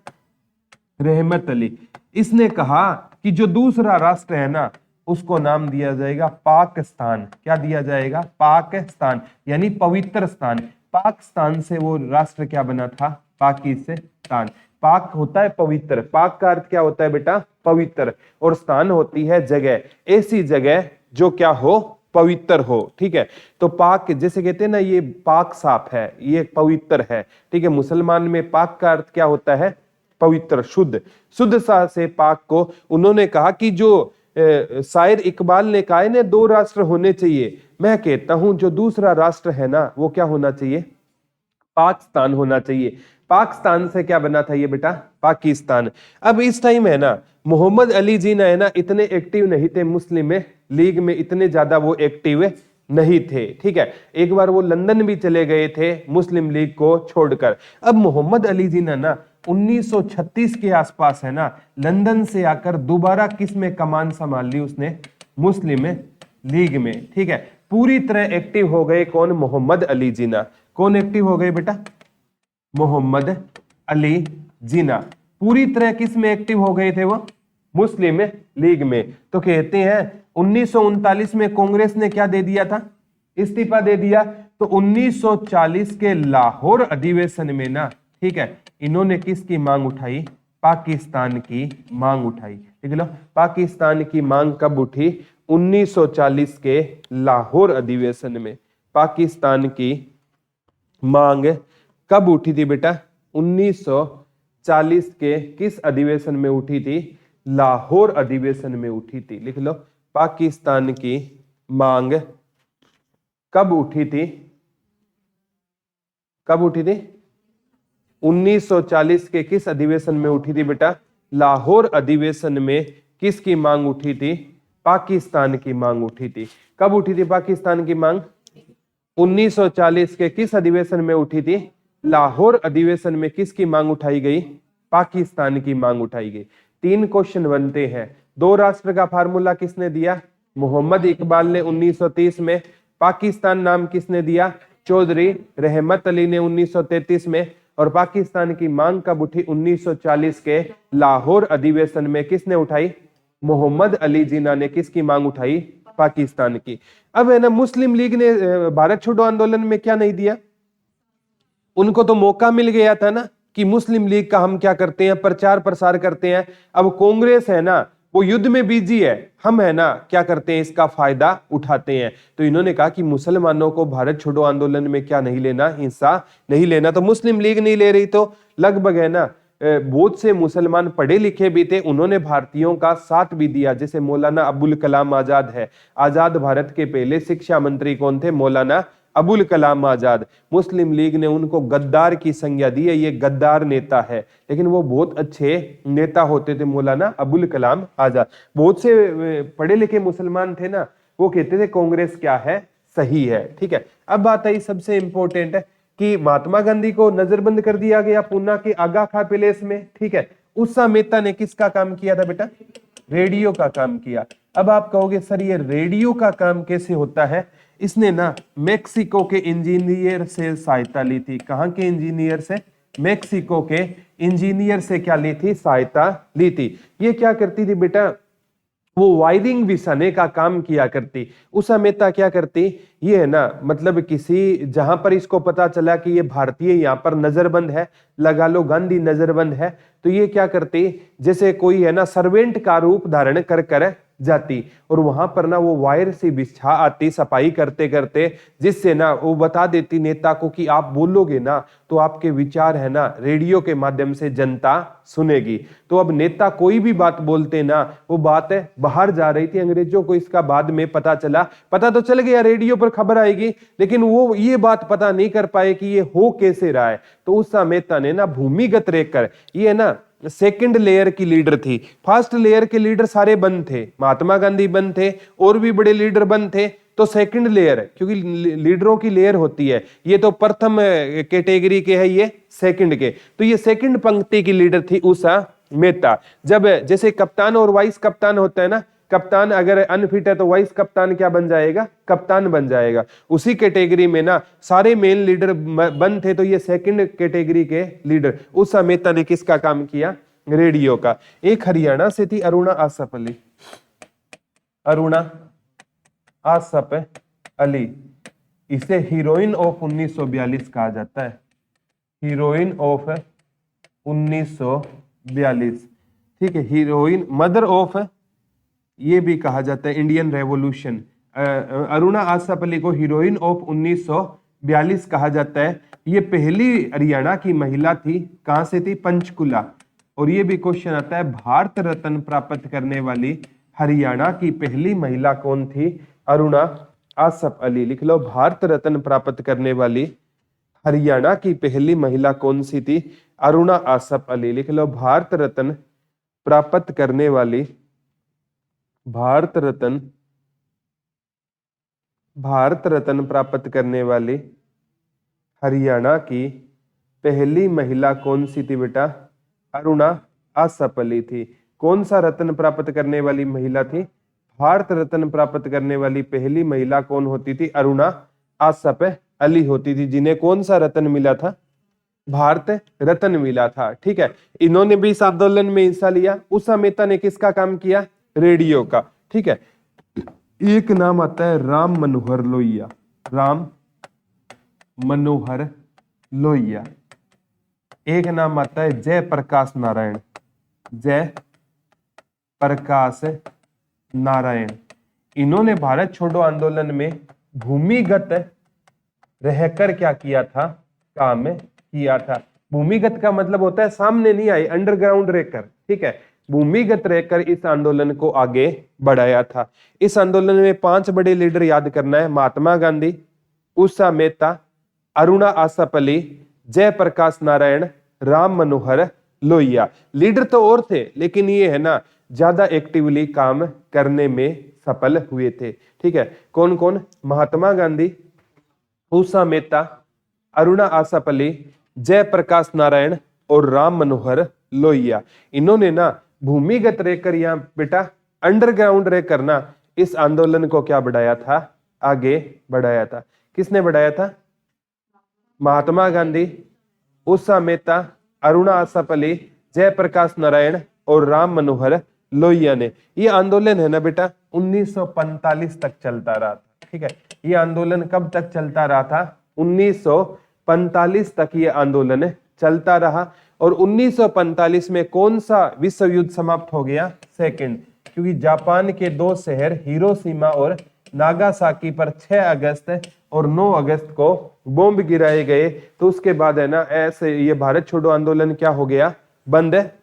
रहमत अली। इसने कहा कि जो दूसरा राष्ट्र है ना उसको नाम दिया जाएगा पाकिस्तान। क्या दिया जाएगा? पाकिस्तान, यानी पवित्र स्थान। पाकिस्तान से वो राष्ट्र क्या बना था? पाकिस्तान। पाक होता है पवित्र, पाक का अर्थ क्या होता है बेटा? पवित्र। और स्थान होती है जगह, ऐसी जगह जो क्या हो? पवित्र हो। ठीक है, तो पाक जैसे कहते हैं ना ये पाक साफ है, ये पवित्र है। ठीक है, मुसलमान में पाक का अर्थ क्या होता है? पवित्र, शुद्ध। शुद्ध सा से पाक को उन्होंने कहा कि जो शायर इकबाल ने कहा है दो राष्ट्र होने चाहिए, मैं कहता हूं जो दूसरा राष्ट्र है ना वो क्या होना चाहिए? पाकिस्तान होना चाहिए। पाकिस्तान से क्या बना था ये बेटा? पाकिस्तान। अब इस टाइम है ना मोहम्मद अली जिन्ना है ना इतने एक्टिव नहीं थे मुस्लिम लीग में, इतने ज्यादा वो एक्टिव नहीं थे। ठीक है, एक बार वो लंदन भी चले गए थे मुस्लिम लीग को छोड़कर। अब मोहम्मद अली जिन्ना ना 1936 के आसपास है ना लंदन से आकर दोबारा किस में कमान संभाल ली उसने? मुस्लिम लीग में। ठीक है, पूरी तरह एक्टिव हो गए। कौन? मोहम्मद अली जिन्ना। कौन एक्टिव हो गए बेटा? मोहम्मद अली जिन्ना पूरी तरह किस में एक्टिव हो गए थे? वो मुस्लिम लीग में। तो कहते हैं 1939 में कांग्रेस ने क्या दे दिया था? इस्तीफा दे दिया। तो 1940 के लाहौर अधिवेशन में ना, ठीक है, इन्होंने किसकी मांग उठाई? पाकिस्तान की मांग उठाई। ठीक है, पाकिस्तान की मांग कब उठी? 1940 के लाहौर अधिवेशन में। पाकिस्तान की मांग कब उठी थी बेटा? 1940 के किस अधिवेशन में उठी थी? लाहौर अधिवेशन में उठी थी। लिख लो, पाकिस्तान की मांग कब उठी थी? कब उठी थी? 1940 के किस अधिवेशन में उठी थी बेटा? लाहौर अधिवेशन में किसकी मांग उठी थी? पाकिस्तान की मांग उठी थी। कब उठी थी पाकिस्तान की मांग? 1940 के किस अधिवेशन में उठी थी? लाहौर अधिवेशन में किसकी मांग उठाई गई? पाकिस्तान की मांग उठाई गई। 3 क्वेश्चन बनते हैं। 2 राष्ट्र का फार्मूला किसने दिया? मोहम्मद इकबाल ने 1930 में। पाकिस्तान नाम किसने दिया? चौधरी रहमत अली ने 1933 में। और पाकिस्तान की मांग कब उठी? 1940 के लाहौर अधिवेशन में। किसने उठाई? मोहम्मद अली जिन्ना ने किसकी मांग उठाई? पाकिस्तान की। अब है ना, मुस्लिम लीग ने भारत छोड़ो आंदोलन में क्या नहीं दिया? उनको तो मौका मिल गया था ना कि मुस्लिम लीग का हम क्या करते हैं, प्रचार प्रसार करते हैं। अब कांग्रेस है ना, वो युद्ध में बिजी है, हम है ना क्या करते हैं, इसका फायदा उठाते हैं। तो इन्होंने कहा कि मुसलमानों को भारत छोड़ो आंदोलन में क्या नहीं लेना, हिस्सा नहीं लेना। तो मुस्लिम लीग नहीं ले रही, तो लगभग है ना बहुत से मुसलमान पढ़े लिखे भी थे, उन्होंने भारतीयों का साथ भी दिया। जैसे मौलाना अबुल कलाम आजाद है। आजाद भारत के पहले शिक्षा मंत्री कौन थे? मौलाना अबुल कलाम आजाद। मुस्लिम लीग ने उनको गद्दार की संज्ञा दी है, ये गद्दार नेता है, लेकिन वो बहुत अच्छे नेता होते थे, मौलाना अबुल कलाम आजाद। बहुत से पढ़े लिखे मुसलमान थे ना, वो कहते थे कांग्रेस क्या है, सही है। ठीक है, अब बात आई सबसे इंपॉर्टेंट है कि महात्मा गांधी को नजरबंद कर दिया गया पूना के आगा खां पैलेस में। ठीक है, उषा मेहता ने किसका काम किया था बेटा? रेडियो का काम किया। अब आप कहोगे सर ये रेडियो का काम कैसे होता है? इसने ना मेक्सिको के इंजीनियर से सहायता ली थी। कहां के इंजीनियर से? मेक्सिको के इंजीनियर से क्या ली थी? सहायता ली थी। ये क्या करती थी बेटा? वो वायरिंग बिछाने का काम किया करती। उषा मेहता क्या करती? ये है ना, मतलब किसी जहां पर इसको पता चला कि ये भारतीय यहाँ पर नजरबंद है, लगा लो गांधी नजरबंद है, तो ये क्या करती, जैसे कोई है ना सर्वेंट का रूप धारण कर कर जाती और वहां पर ना वो वायर से बिछा आती सफाई करते करते, जिससे ना वो बता देती नेता को कि आप बोलोगे ना तो आपके विचार है ना रेडियो के माध्यम से जनता सुनेगी। तो अब नेता कोई भी बात बोलते ना, वो बात है बाहर जा रही थी। अंग्रेजों को इसका बाद में पता चला, पता तो चल गया रेडियो पर खबर आएगी, लेकिन वो ये बात पता नहीं कर पाए कि ये हो कैसे रहा है। तो उषा मेहता ने ना भूमिगत रहकर, ये ना सेकंड लेयर की लीडर थी, फर्स्ट लेयर के लीडर सारे बंद थे, महात्मा गांधी बंद थे, और भी बड़े लीडर बंद थे। तो सेकंड लेयर, क्योंकि लीडरों की लेयर होती है, ये तो प्रथम कैटेगरी के है, ये सेकंड के, तो ये सेकंड पंक्ति की लीडर थी उषा मेहता। जब जैसे कप्तान और वाइस कप्तान होता है ना, कप्तान अगर अनफिट है तो वाइस कप्तान क्या बन जाएगा? कप्तान बन जाएगा। उसी कैटेगरी में ना सारे मेन लीडर बंद थे, तो ये सेकंड कैटेगरी के लीडर। उषा मेहता ने किसका काम किया? रेडियो का। एक हरियाणा से थी अरुणा आसफ अली। अरुणा आसफ अली, इसे हीरोइन ऑफ 1942 कहा जाता है। हीरोइन ऑफ 1942, ठीक है, हीरोइन, मदर ऑफ ये भी कहा जाता है इंडियन रेवोल्यूशन। अरुणा आसफ अली को हीरोइन ऑफ 1942 कहा जाता है। ये पहली हरियाणा की महिला थी। कहां से थी? पंचकुला। और ये भी क्वेश्चन आता है, भारत रत्न प्राप्त करने वाली हरियाणा की पहली महिला कौन थी? अरुणा आसफ अली। लिख लो, भारत रत्न प्राप्त करने वाली हरियाणा की पहली महिला कौन सी थी? अरुणा आसफ अली। लिख लो, भारत रत्न प्राप्त करने वाली, भारत रत्न प्राप्त करने वाली हरियाणा की पहली महिला कौन सी थी बेटा? अरुणा आसफ अली थी। कौन सा रत्न प्राप्त करने वाली महिला थी? भारत रत्न प्राप्त करने वाली पहली महिला कौन होती थी? अरुणा आसफ अली होती थी, जिन्हें कौन सा रत्न मिला था? भारत रत्न मिला था। ठीक है, इन्होंने भी इस आंदोलन में हिस्सा लिया। उषा मेहता ने किसका काम किया? रेडियो का। ठीक है, एक नाम आता है राम मनोहर लोहिया। राम मनोहर लोहिया। एक नाम आता है जय प्रकाश नारायण। जय प्रकाश नारायण। इन्होंने भारत छोड़ो आंदोलन में भूमिगत रहकर क्या किया था? काम किया था। भूमिगत का मतलब होता है सामने नहीं आए, अंडरग्राउंड रहकर। ठीक है, भूमिगत रहकर इस आंदोलन को आगे बढ़ाया था। इस आंदोलन में 5 बड़े लीडर याद करना है: महात्मा गांधी, उषा मेहता, अरुणा आसफ अली, जय प्रकाश नारायण, राम मनोहर लोहिया। लीडर तो और थे, लेकिन ये है ना ज्यादा एक्टिवली काम करने में सफल हुए थे। ठीक है, कौन कौन? महात्मा गांधी, उषा मेहता, अरुणा आसापल्ली, जयप्रकाश नारायण और राम मनोहर लोहिया, इन्होंने ना भूमिगत रहकर या बेटा अंडरग्राउंड रहकर ना इस आंदोलन को क्या बढ़ाया था, आगे बढ़ाया था। किसने बढ़ाया था? महात्मा गांधी, उषा मेहता, अरुणा आसापल्ली, जयप्रकाश नारायण और राम मनोहर लोहिया ने। ये आंदोलन है ना बेटा 1945 तक चलता रहा था। ठीक है, ये आंदोलन कब तक चलता रहा था? 1945 तक ये आंदोलन चलता रहा। और 1945 में कौन सा विश्व युद्ध समाप्त हो गया? सेकंड, क्योंकि जापान के दो शहर हिरोशिमा और नागासाकी पर 6 अगस्त और 9 अगस्त को बॉम्ब गिराए गए। तो उसके बाद है ना ऐसे ये भारत छोड़ो आंदोलन क्या हो गया? बंद है।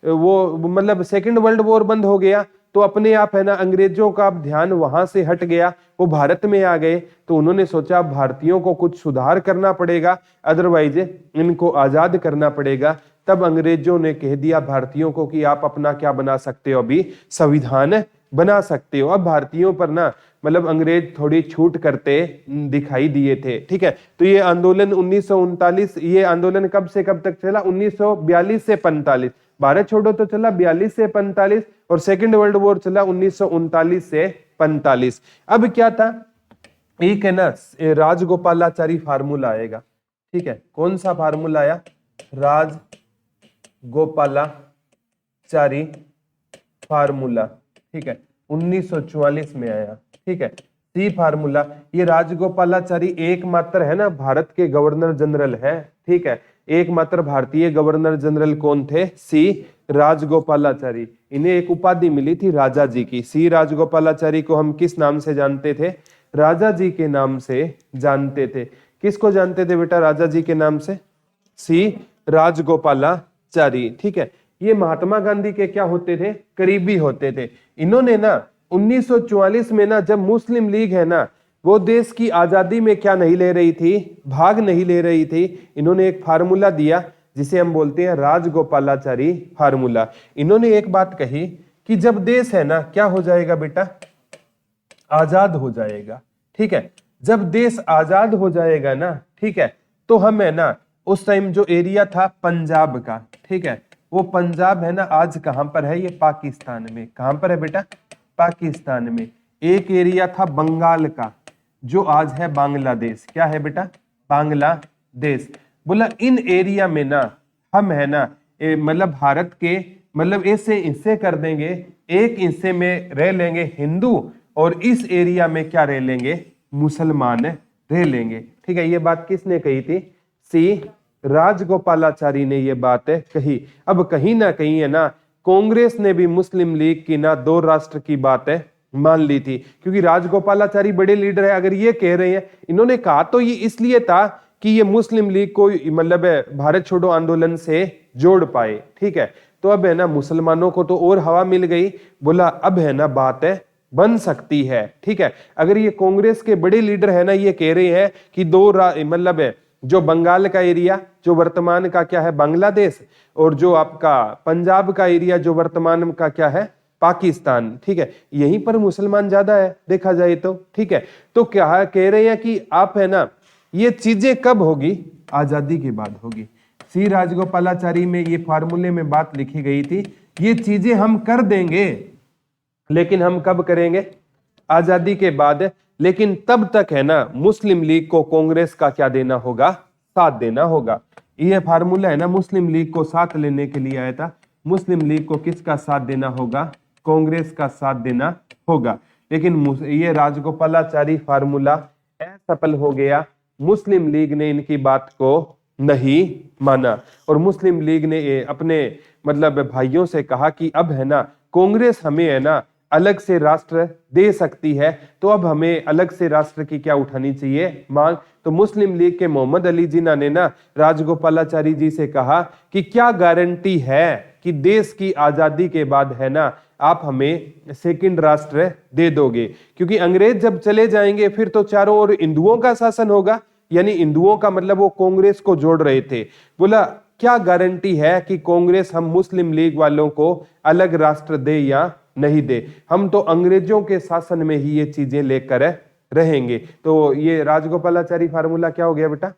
वो मतलब सेकंड वर्ल्ड वॉर बंद हो गया। तो अपने आप है ना अंग्रेजों का ध्यान वहां से हट गया, वो भारत में आ गए। तो उन्होंने सोचा भारतीयों को कुछ सुधार करना पड़ेगा, अदरवाइज इनको आजाद करना पड़ेगा। तब अंग्रेजों ने कह दिया भारतीयों को कि आप अपना क्या बना सकते हो, अभी संविधान बना सकते हो। अब भारतीयों पर ना मतलब अंग्रेज थोड़ी छूट करते दिखाई दिए थे। ठीक है, तो ये आंदोलन 1939, ये आंदोलन कब से कब तक चला? 1942 से 45। भारत छोड़ो तो चला 42 से 45 और सेकंड वर्ल्ड वॉर चला 1939 से 45। अब क्या था? एक है ना राजगोपालाचारी फार्मूला आएगा। ठीक है, कौन सा फार्मूला आया? राजगोपालाचारी फार्मूला। ठीक है, 1944 में आया। ठीक है, सी फार्मूला। ये राजगोपालाचारी एकमात्र है ना भारत के गवर्नर जनरल है। ठीक है, एकमात्र भारतीय गवर्नर जनरल कौन थे? सी राजगोपालाचारी। इन्हें एक उपाधि मिली थी राजा जी की। सी राजगोपालाचारी को हम किस नाम से जानते थे? राजा जी के नाम से जानते थे। किसको जानते थे बेटा राजा जी के नाम से? सी राजगोपालाचारी। ठीक है, ये महात्मा गांधी के क्या होते थे? करीबी होते थे। इन्होंने ना 1944 में ना जब मुस्लिम लीग है ना वो देश की आजादी में क्या नहीं ले रही थी? भाग नहीं ले रही थी। इन्होंने एक फार्मूला दिया जिसे हम बोलते हैं राजगोपालाचारी फार्मूला। इन्होंने एक बात कही कि जब देश है ना क्या हो जाएगा बेटा? आजाद हो जाएगा। ठीक है, जब देश आजाद हो जाएगा ना, ठीक है, तो हम है ना उस टाइम जो एरिया था पंजाब का, ठीक है, वो पंजाब है ना आज कहां पर है? ये पाकिस्तान में। कहां पर है बेटा? पाकिस्तान में। एक एरिया था बंगाल का जो आज है बांग्लादेश। क्या है बेटा? बांग्लादेश। बोला इन एरिया में ना हम है ना मतलब भारत के मतलब ऐसे हिस्से कर देंगे, एक हिस्से में रह लेंगे हिंदू और इस एरिया में क्या रह लेंगे? मुसलमान रह लेंगे। ठीक है, ये बात किसने कही थी? सी राजगोपालाचारी ने ये बात कही। अब कहीं ना कहीं है ना कांग्रेस ने भी मुस्लिम लीग की ना 2 राष्ट्र की बात मान ली थी, क्योंकि राजगोपालाचारी बड़े लीडर है। अगर ये कह रहे हैं, इन्होंने कहा तो ये इसलिए था कि ये मुस्लिम लीग को मतलब भारत छोड़ो आंदोलन से जोड़ पाए। ठीक है, तो अब है ना मुसलमानों को तो और हवा मिल गई। बोला अब है ना बात बन सकती है। ठीक है, अगर ये कांग्रेस के बड़े लीडर है ना ये कह रहे हैं कि 2 मतलब जो बंगाल का एरिया जो वर्तमान का क्या है? बांग्लादेश, और जो आपका पंजाब का एरिया जो वर्तमान का क्या है? पाकिस्तान। ठीक है, यहीं पर मुसलमान ज्यादा है देखा जाए तो। ठीक है, तो क्या कह रहे हैं कि आप है ना ये चीजें कब होगी? आजादी के बाद होगी। सी राजगोपालाचारी में ये फार्मूले में बात लिखी गई थी, ये चीजें हम कर देंगे, लेकिन हम कब करेंगे? आजादी के बाद। लेकिन तब तक है ना मुस्लिम लीग को कांग्रेस का क्या देना होगा? साथ देना होगा। यह फार्मूला है ना मुस्लिम लीग को साथ लेने के लिए आया था। मुस्लिम लीग को किसका साथ देना होगा? कांग्रेस का साथ देना होगा। लेकिन ये राजगोपालाचारी फार्मूला असफल हो गया। मुस्लिम लीग ने इनकी बात को नहीं माना और मुस्लिम लीग ने अपने मतलब भाइयों से कहा कि अब है ना कांग्रेस हमें है ना अलग से राष्ट्र दे सकती है, तो अब हमें अलग से राष्ट्र की क्या उठानी चाहिए? मांग। तो मुस्लिम लीग के मोहम्मद अली जिन्ना ने ना राजगोपालाचारी जी से कहा कि क्या गारंटी है कि देश की आजादी के बाद है ना आप हमें सेकंड राष्ट्र दे दोगे? क्योंकि अंग्रेज जब चले जाएंगे फिर तो चारों ओर हिंदुओं का शासन होगा, यानी हिंदुओं का मतलब वो कांग्रेस को जोड़ रहे थे। बोला क्या गारंटी है कि कांग्रेस हम मुस्लिम लीग वालों को अलग राष्ट्र दे या नहीं दे? हम तो अंग्रेजों के शासन में ही ये चीजें लेकर रहेंगे। तो ये राजगोपालाचारी फार्मूला क्या हो गया बेटा,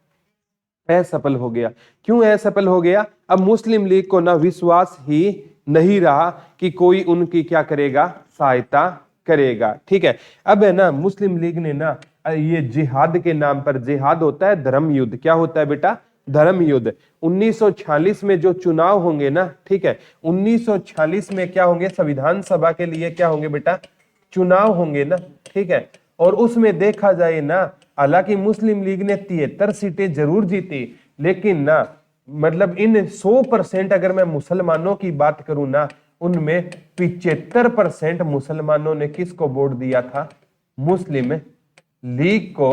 असफल हो गया। क्यों असफल हो गया? अब मुस्लिम लीग को ना विश्वास ही नहीं रहा कि कोई उनकी क्या करेगा, सहायता करेगा। ठीक है, अब है ना मुस्लिम लीग ने ना ये जिहाद के नाम पर, जिहाद होता है धर्म युद्ध, क्या होता है बेटा, धर्म युद्ध। 1946 में जो चुनाव होंगे ना, ठीक है, 1946 में क्या होंगे, संविधान सभा के लिए क्या होंगे बेटा, चुनाव होंगे ना, ठीक है। और उसमें देखा जाए ना, हालांकि मुस्लिम लीग ने 73 सीटें जरूर जीती, लेकिन ना मतलब इन 100% अगर मैं मुसलमानों की बात करूं ना, उनमें 75% मुसलमानों ने किसको वोट दिया था, मुस्लिम लीग को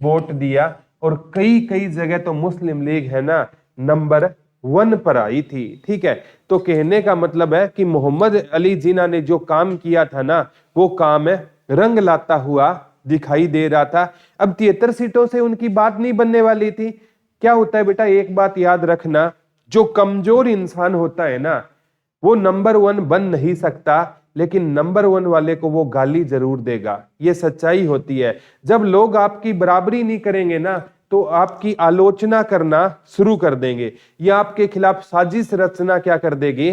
वोट दिया। और कई कई जगह तो मुस्लिम लीग है ना नंबर 1 पर आई थी। ठीक है, तो कहने का मतलब है कि मोहम्मद अली जिन्ना ने जो काम किया था ना, वो काम है रंग लाता हुआ दिखाई दे रहा था। अब 73 सीटों से उनकी बात नहीं बनने वाली थी। क्या होता है बेटा, एक बात याद रखना, जो कमजोर इंसान होता है ना, वो नंबर 1 बन नहीं सकता, लेकिन नंबर 1 वाले को वो गाली जरूर देगा। ये सच्चाई होती है। जब लोग आपकी बराबरी नहीं करेंगे ना, तो आपकी आलोचना करना शुरू कर देंगे, या आपके खिलाफ साजिश रचना क्या कर देगी,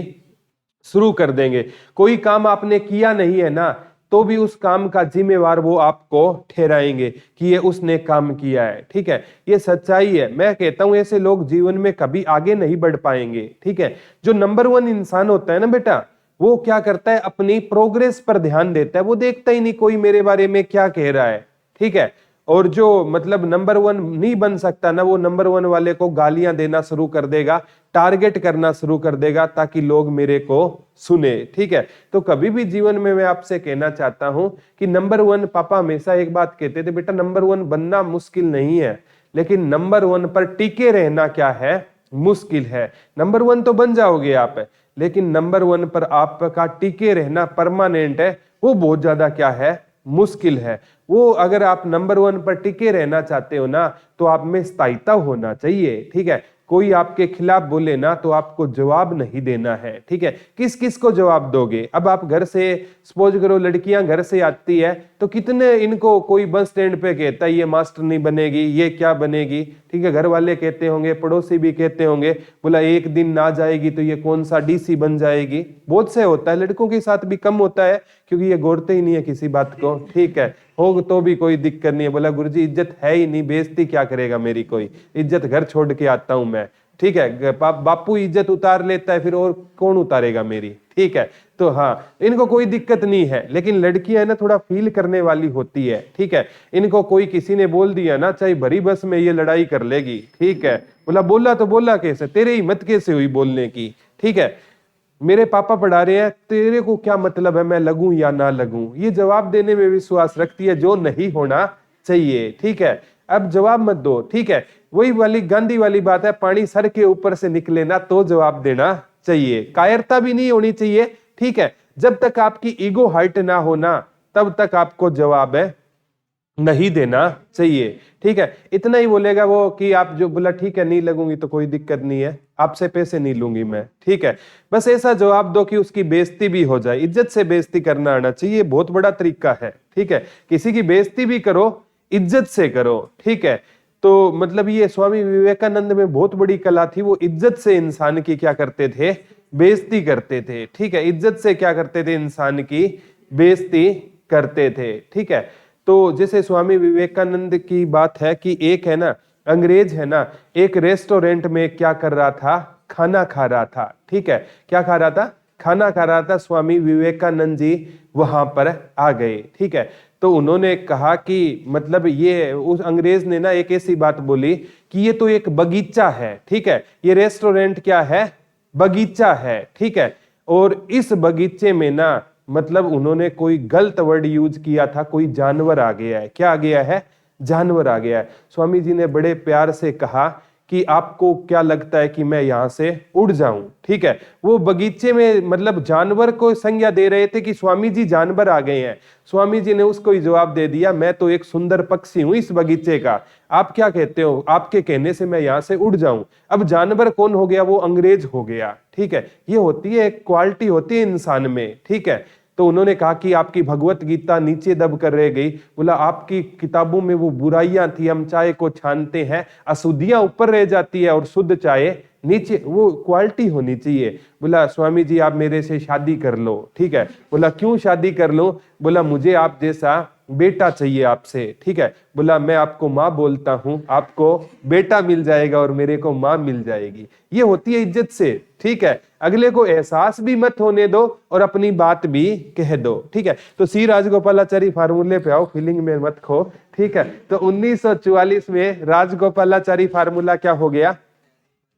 शुरू कर देंगे। कोई काम आपने किया नहीं है ना, तो भी उस काम का जिम्मेवार वो आपको ठहराएंगे कि ये उसने काम किया है। ठीक है, ये सच्चाई है। मैं कहता हूं ऐसे लोग जीवन में कभी आगे नहीं बढ़ पाएंगे। ठीक है, जो नंबर 1 इंसान होता है ना बेटा, वो क्या करता है, अपनी प्रोग्रेस पर ध्यान देता है। वो देखता ही नहीं कोई मेरे बारे में क्या कह रहा है। ठीक है, और जो मतलब नंबर 1 नहीं बन सकता ना, वो नंबर 1 वाले को गालियां देना शुरू कर देगा, टारगेट करना शुरू कर देगा, ताकि लोग मेरे को सुने। ठीक है, तो कभी भी जीवन में मैं आपसे कहना चाहता हूं कि नंबर 1, पापा हमेशा एक बात कहते थे, बेटा नंबर 1 बनना मुश्किल नहीं है, लेकिन नंबर 1 पर टिके रहना क्या है, मुश्किल है। नंबर 1 तो बन जाओगे आप, लेकिन नंबर 1 पर आपका टिके रहना परमानेंट है, वो बहुत ज्यादा क्या है, मुश्किल है। वो अगर आप नंबर 1 पर टिके रहना चाहते हो ना, तो आप में स्थायिता होना चाहिए। ठीक है, कोई आपके खिलाफ बोले ना, तो आपको जवाब नहीं देना है। ठीक है, किस किस को जवाब दोगे? अब आप घर से, सपोज करो लड़कियां घर से आती है, तो कितने इनको कोई बस स्टैंड पे कहता है ये मास्टर नहीं बनेगी, ये क्या बनेगी। ठीक है, घर वाले कहते होंगे, पड़ोसी भी कहते होंगे, बोला एक दिन ना जाएगी तो ये कौन सा डीसी बन जाएगी। बहुत से होता है, लड़कों के साथ भी कम होता है, क्योंकि ये गौरते ही नहीं है किसी बात को। ठीक है, हो तो भी कोई दिक्कत नहीं है, बोला गुरुजी इज्जत है ही नहीं, बेइज्जती क्या करेगा मेरी, कोई इज्जत घर छोड़ के आता हूं मैं। ठीक है, बापू इज्जत उतार लेता है, फिर और कौन उतारेगा मेरी। ठीक है, तो हाँ, इनको कोई दिक्कत नहीं है। लेकिन लड़कियां है ना थोड़ा फील करने वाली होती है। ठीक है, इनको कोई किसी ने बोल दिया ना, चाहे भरी बस में ये लड़ाई कर लेगी। ठीक है, बोला बोला तो बोला कैसे, तेरे हिम्मत कैसे हुई बोलने की। ठीक है, मेरे पापा पढ़ा रहे हैं, तेरे को क्या मतलब है मैं लगूं या ना लगूं। ये जवाब देने में विश्वास रखती है, जो नहीं होना चाहिए। ठीक है, अब जवाब मत दो। ठीक है, वही वाली गांधी वाली बात है, पानी सर के ऊपर से निकले ना तो जवाब देना चाहिए, कायरता भी नहीं होनी चाहिए। ठीक है, जब तक आपकी ईगो हर्ट ना होना, तब तक आपको जवाब है नहीं देना चाहिए। ठीक है, इतना ही बोलेगा वो कि आप जो बोला ठीक है नहीं लगूंगी तो कोई दिक्कत नहीं है, आपसे पैसे नहीं लूंगी मैं। ठीक है, बस ऐसा जवाब दो कि उसकी बेइज्जती भी हो जाए। इज्जत से बेइज्जती करना आना चाहिए, बहुत बड़ा तरीका है। ठीक है, किसी की बेइज्जती भी करो, इज्जत से करो। ठीक है, तो मतलब ये स्वामी विवेकानंद में बहुत बड़ी कला थी, वो इज्जत से इंसान की क्या करते थे, बेइज्जती करते थे। ठीक है, इज्जत से क्या करते थे, इंसान की बेइज्जती करते थे। ठीक है, तो जैसे स्वामी विवेकानंद की बात है कि एक है ना अंग्रेज है ना, एक रेस्टोरेंट में क्या कर रहा था, खाना खा रहा था। ठीक है, क्या खा रहा था, खाना खा रहा था। स्वामी विवेकानंद जी वहां पर आ गए। ठीक है, तो उन्होंने कहा कि मतलब ये, उस अंग्रेज ने ना एक ऐसी बात बोली कि ये तो एक बगीचा है। ठीक है, ये रेस्टोरेंट क्या है, बगीचा है। ठीक है, और इस बगीचे में ना मतलब उन्होंने कोई गलत वर्ड यूज किया था, कोई जानवर आ गया है। क्या आ गया है, जानवर आ गया है। स्वामी जी ने बड़े प्यार से कहा कि आपको क्या लगता है कि मैं यहां से उड़ जाऊं। ठीक है, वो बगीचे में मतलब जानवर को संज्ञा दे रहे थे कि स्वामी जी जानवर आ गए हैं। स्वामी जी ने उसको ही जवाब दे दिया, मैं तो एक सुंदर पक्षी हूं इस बगीचे का, आप क्या कहते हो, आपके कहने से मैं यहां से उड़ जाऊं। अब जानवर कौन हो गया, वो अंग्रेज हो गया। ठीक है, ये होती है, एक क्वालिटी होती है इंसान में। ठीक है, तो उन्होंने कहा कि आपकी भगवत गीता नीचे दब कर रह गई। बोला आपकी किताबों में वो बुराइयां थी, हम चाय को छानते हैं, अशुद्धियां ऊपर रह जाती है और शुद्ध चाय नीचे, वो क्वालिटी होनी चाहिए। बोला स्वामी जी आप मेरे से शादी कर लो। ठीक है, बोला क्यों शादी कर लो? बोला मुझे आप जैसा बेटा चाहिए आपसे। ठीक है, बोला मैं आपको माँ बोलता हूं, आपको बेटा मिल जाएगा और मेरे को माँ मिल जाएगी। ये होती है इज्जत से। ठीक है, अगले को एहसास भी मत होने दो और अपनी बात भी कह दो। ठीक है, तो सी राजगोपालाचारी फार्मूले पे आओ, फीलिंग में मत खो। ठीक है, तो 1944 में राजगोपालाचारी फार्मूला क्या हो गया?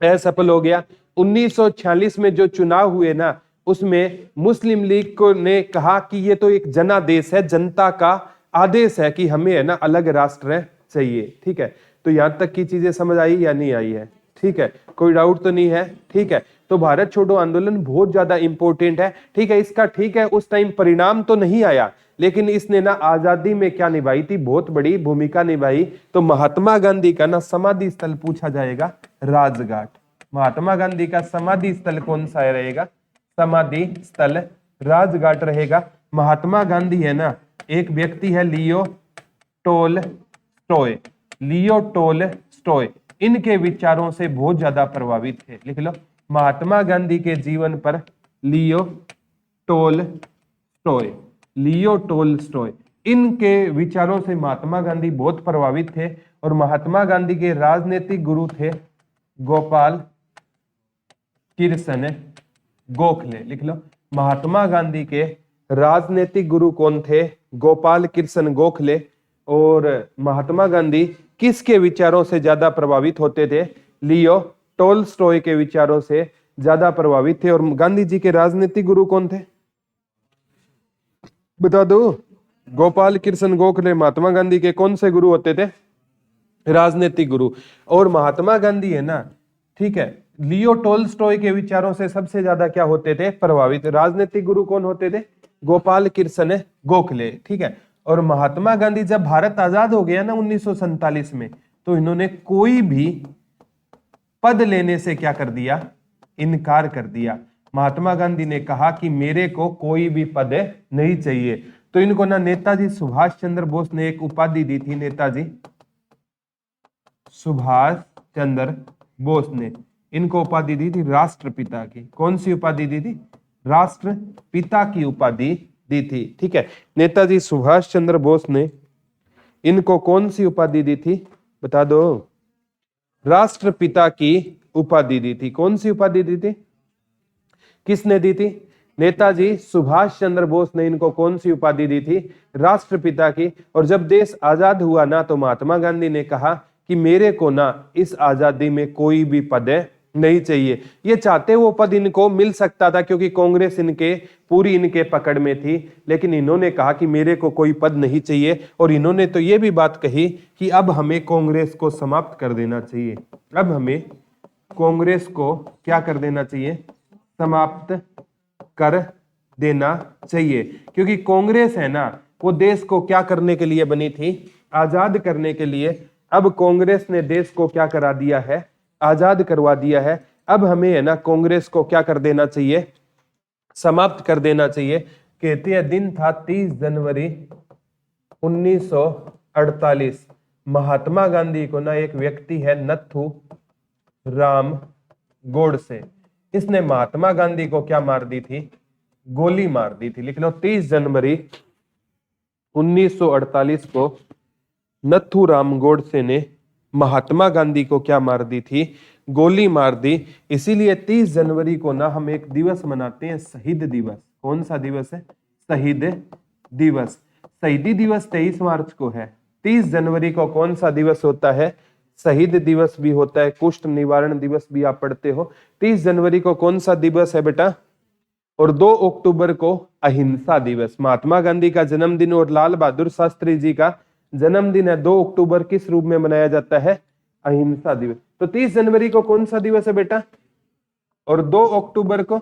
असफल हो गया। 1946 में जो चुनाव हुए ना, उसमें मुस्लिम लीग को ने कहा कि ये तो एक जनादेश है, जनता का आदेश है कि हमें है ना अलग राष्ट्र चाहिए। ठीक है, तो यहां तक की चीजें समझ आई या नहीं आई है? ठीक है, कोई डाउट तो नहीं है? ठीक है, तो भारत छोड़ो आंदोलन बहुत ज्यादा इंपॉर्टेंट है। ठीक है, इसका ठीक है उस टाइम परिणाम तो नहीं आया, लेकिन इसने ना आजादी में क्या निभाई थी? बहुत बड़ी भूमिका निभाई। तो महात्मा गांधी का ना समाधि स्थल पूछा जाएगा राजघाट। महात्मा गांधी का समाधि स्थल कौन सा रहेगा? समाधि स्थल राजघाट रहेगा। महात्मा गांधी है ना, एक व्यक्ति है लियो टोलस्टॉय। लियो टोलस्टॉय इनके विचारों से बहुत ज्यादा प्रभावित थे। लिख लो, महात्मा गांधी के जीवन पर लियो टोलस्टॉय, लियो टोलस्टॉय इनके विचारों से महात्मा गांधी बहुत प्रभावित थे। और महात्मा गांधी के राजनीतिक गुरु थे गोपाल कृष्ण गोखले। लिख लो, महात्मा गांधी के राजनीतिक गुरु कौन थे? गोपाल कृष्ण गोखले। और महात्मा गांधी किसके विचारों से ज्यादा प्रभावित होते थे? लियो टोलस्टॉय के विचारों से ज्यादा प्रभावित थे। और गांधी जी के राजनीतिक गुरु कौन थे? बता दो। गोपाल कृष्ण गोखले महात्मा गांधी के कौन से गुरु होते थे? राजनीतिक गुरु। और महात्मा गांधी है ना, ठीक है, लियो टोलस्टॉय के विचारों से सबसे ज्यादा क्या होते थे? प्रभावित। राजनीतिक गुरु कौन होते थे? गोपाल कृष्ण गोखले। ठीक है, और महात्मा गांधी जब भारत आजाद हो गया ना 1947 में, तो इन्होंने कोई भी पद लेने से क्या कर दिया? इनकार कर दिया। महात्मा गांधी ने कहा कि मेरे को कोई भी पद नहीं चाहिए। तो इनको ना नेताजी सुभाष चंद्र बोस ने एक उपाधि दी थी। नेताजी सुभाष चंद्र बोस ने इनको उपाधि दी थी राष्ट्रपिता की। कौन सी उपाधि दी थी? राष्ट्रपिता की उपाधि दी थी। ठीक है, नेताजी सुभाष चंद्र बोस ने इनको कौन सी उपाधि दी थी? बता दो। राष्ट्रपिता की उपाधि दी थी। कौन सी उपाधि दी थी? किसने दी थी? नेताजी सुभाष चंद्र बोस ने इनको कौन सी उपाधि दी थी? राष्ट्रपिता की। और जब देश आजाद हुआ ना, तो महात्मा गांधी ने कहा कि मेरे को ना इस आजादी में कोई भी पद नहीं चाहिए। ये चाहते वो पद इनको मिल सकता था, क्योंकि कांग्रेस इनके पूरी इनके पकड़ में थी, लेकिन इन्होंने कहा कि मेरे को कोई पद नहीं चाहिए। और इन्होंने तो ये भी बात कही कि अब हमें कांग्रेस को समाप्त कर देना चाहिए। अब हमें कांग्रेस को क्या कर देना चाहिए? समाप्त कर देना चाहिए। क्योंकि कांग्रेस है ना, वो देश को क्या करने के लिए बनी थी? आजाद करने के लिए। अब कांग्रेस ने देश को क्या करा दिया है? आजाद करवा दिया है। अब हमें है ना कांग्रेस को क्या कर देना चाहिए? समाप्त कर देना चाहिए। कहते हैं दिन था 30 जनवरी 1948। महात्मा गांधी को ना एक व्यक्ति है नथु राम गोडसे, इसने महात्मा गांधी को क्या मार दी थी? गोली मार दी थी। लिख लो, 30 जनवरी 1948 को नथुराम गोडसे ने महात्मा गांधी को क्या मार दी थी? गोली मार दी। इसीलिए 30 जनवरी को ना हम एक दिवस मनाते हैं, शहीद दिवस। कौन सा दिवस है? शहीद दिवस। शहीदी दिवस 23 मार्च को है। 30 जनवरी को कौन सा दिवस होता है? शहीद दिवस भी होता है। कुष्ठ निवारण दिवस भी आप पढ़ते हो। 30 जनवरी को कौन सा दिवस है बेटा? और 2 अक्टूबर को अहिंसा दिवस। महात्मा गांधी का जन्मदिन और लाल बहादुर शास्त्री जी का जन्मदिन है 2 अक्टूबर। किस रूप में मनाया जाता है? अहिंसा दिवस। तो 30 जनवरी को कौन सा दिवस है बेटा? और 2 अक्टूबर को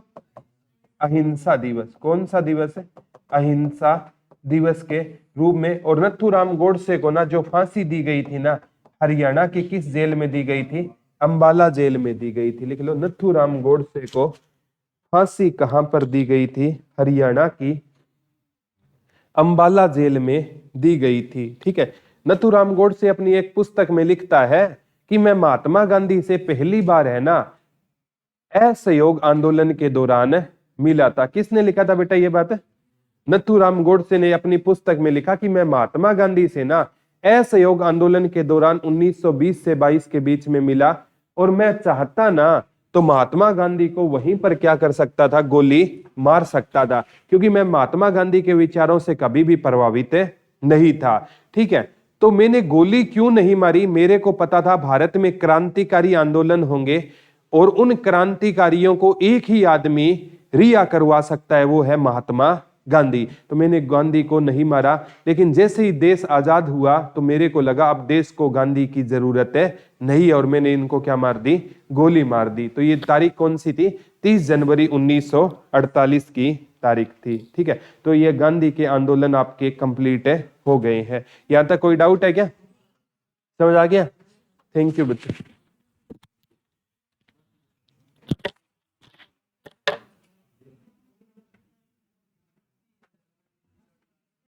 अहिंसा दिवस। कौन सा दिवस है? अहिंसा दिवस के रूप में। और नथुराम गोडसे को ना जो फांसी दी गई थी ना, हरियाणा की किस जेल में दी गई थी? अंबाला जेल में दी गई थी। लिख लो, नथुराम गोडसे को फांसी कहां पर दी गई थी? हरियाणा की अंबाला जेल में दी गई थी। ठीक है, नथुराम गोडसे अपनी एक पुस्तक में लिखता है कि मैं महात्मा गांधी से पहली बार है ना असहयोग आंदोलन के दौरान मिला था। किसने लिखा था बेटा ये बात? नथुराम गोडसे ने अपनी पुस्तक में लिखा कि मैं महात्मा गांधी से ना असहयोग आंदोलन के दौरान 1920 से 22 के बीच में मिला, और मैं चाहता ना तो महात्मा गांधी को वहीं पर क्या कर सकता था, गोली मार सकता था, क्योंकि मैं महात्मा गांधी के विचारों से कभी भी प्रभावित नहीं था। ठीक है, तो मैंने गोली क्यों नहीं मारी? मेरे को पता था भारत में क्रांतिकारी आंदोलन होंगे और उन क्रांतिकारियों को एक ही आदमी रिहा करवा सकता है, वो है महात्मा गांधी। तो मैंने गांधी को नहीं मारा, लेकिन जैसे ही देश आजाद हुआ तो मेरे को लगा अब देश को गांधी की जरूरत है नहीं, और मैंने इनको क्या मार दी, गोली मार दी। तो ये तारीख कौन सी थी? 30 जनवरी 1948 की तारीख थी। ठीक है, तो ये गांधी के आंदोलन आपके कंप्लीट हो गए हैं। यहां तक कोई डाउट है क्या? समझ आ गया? थैंक यू बच्चों।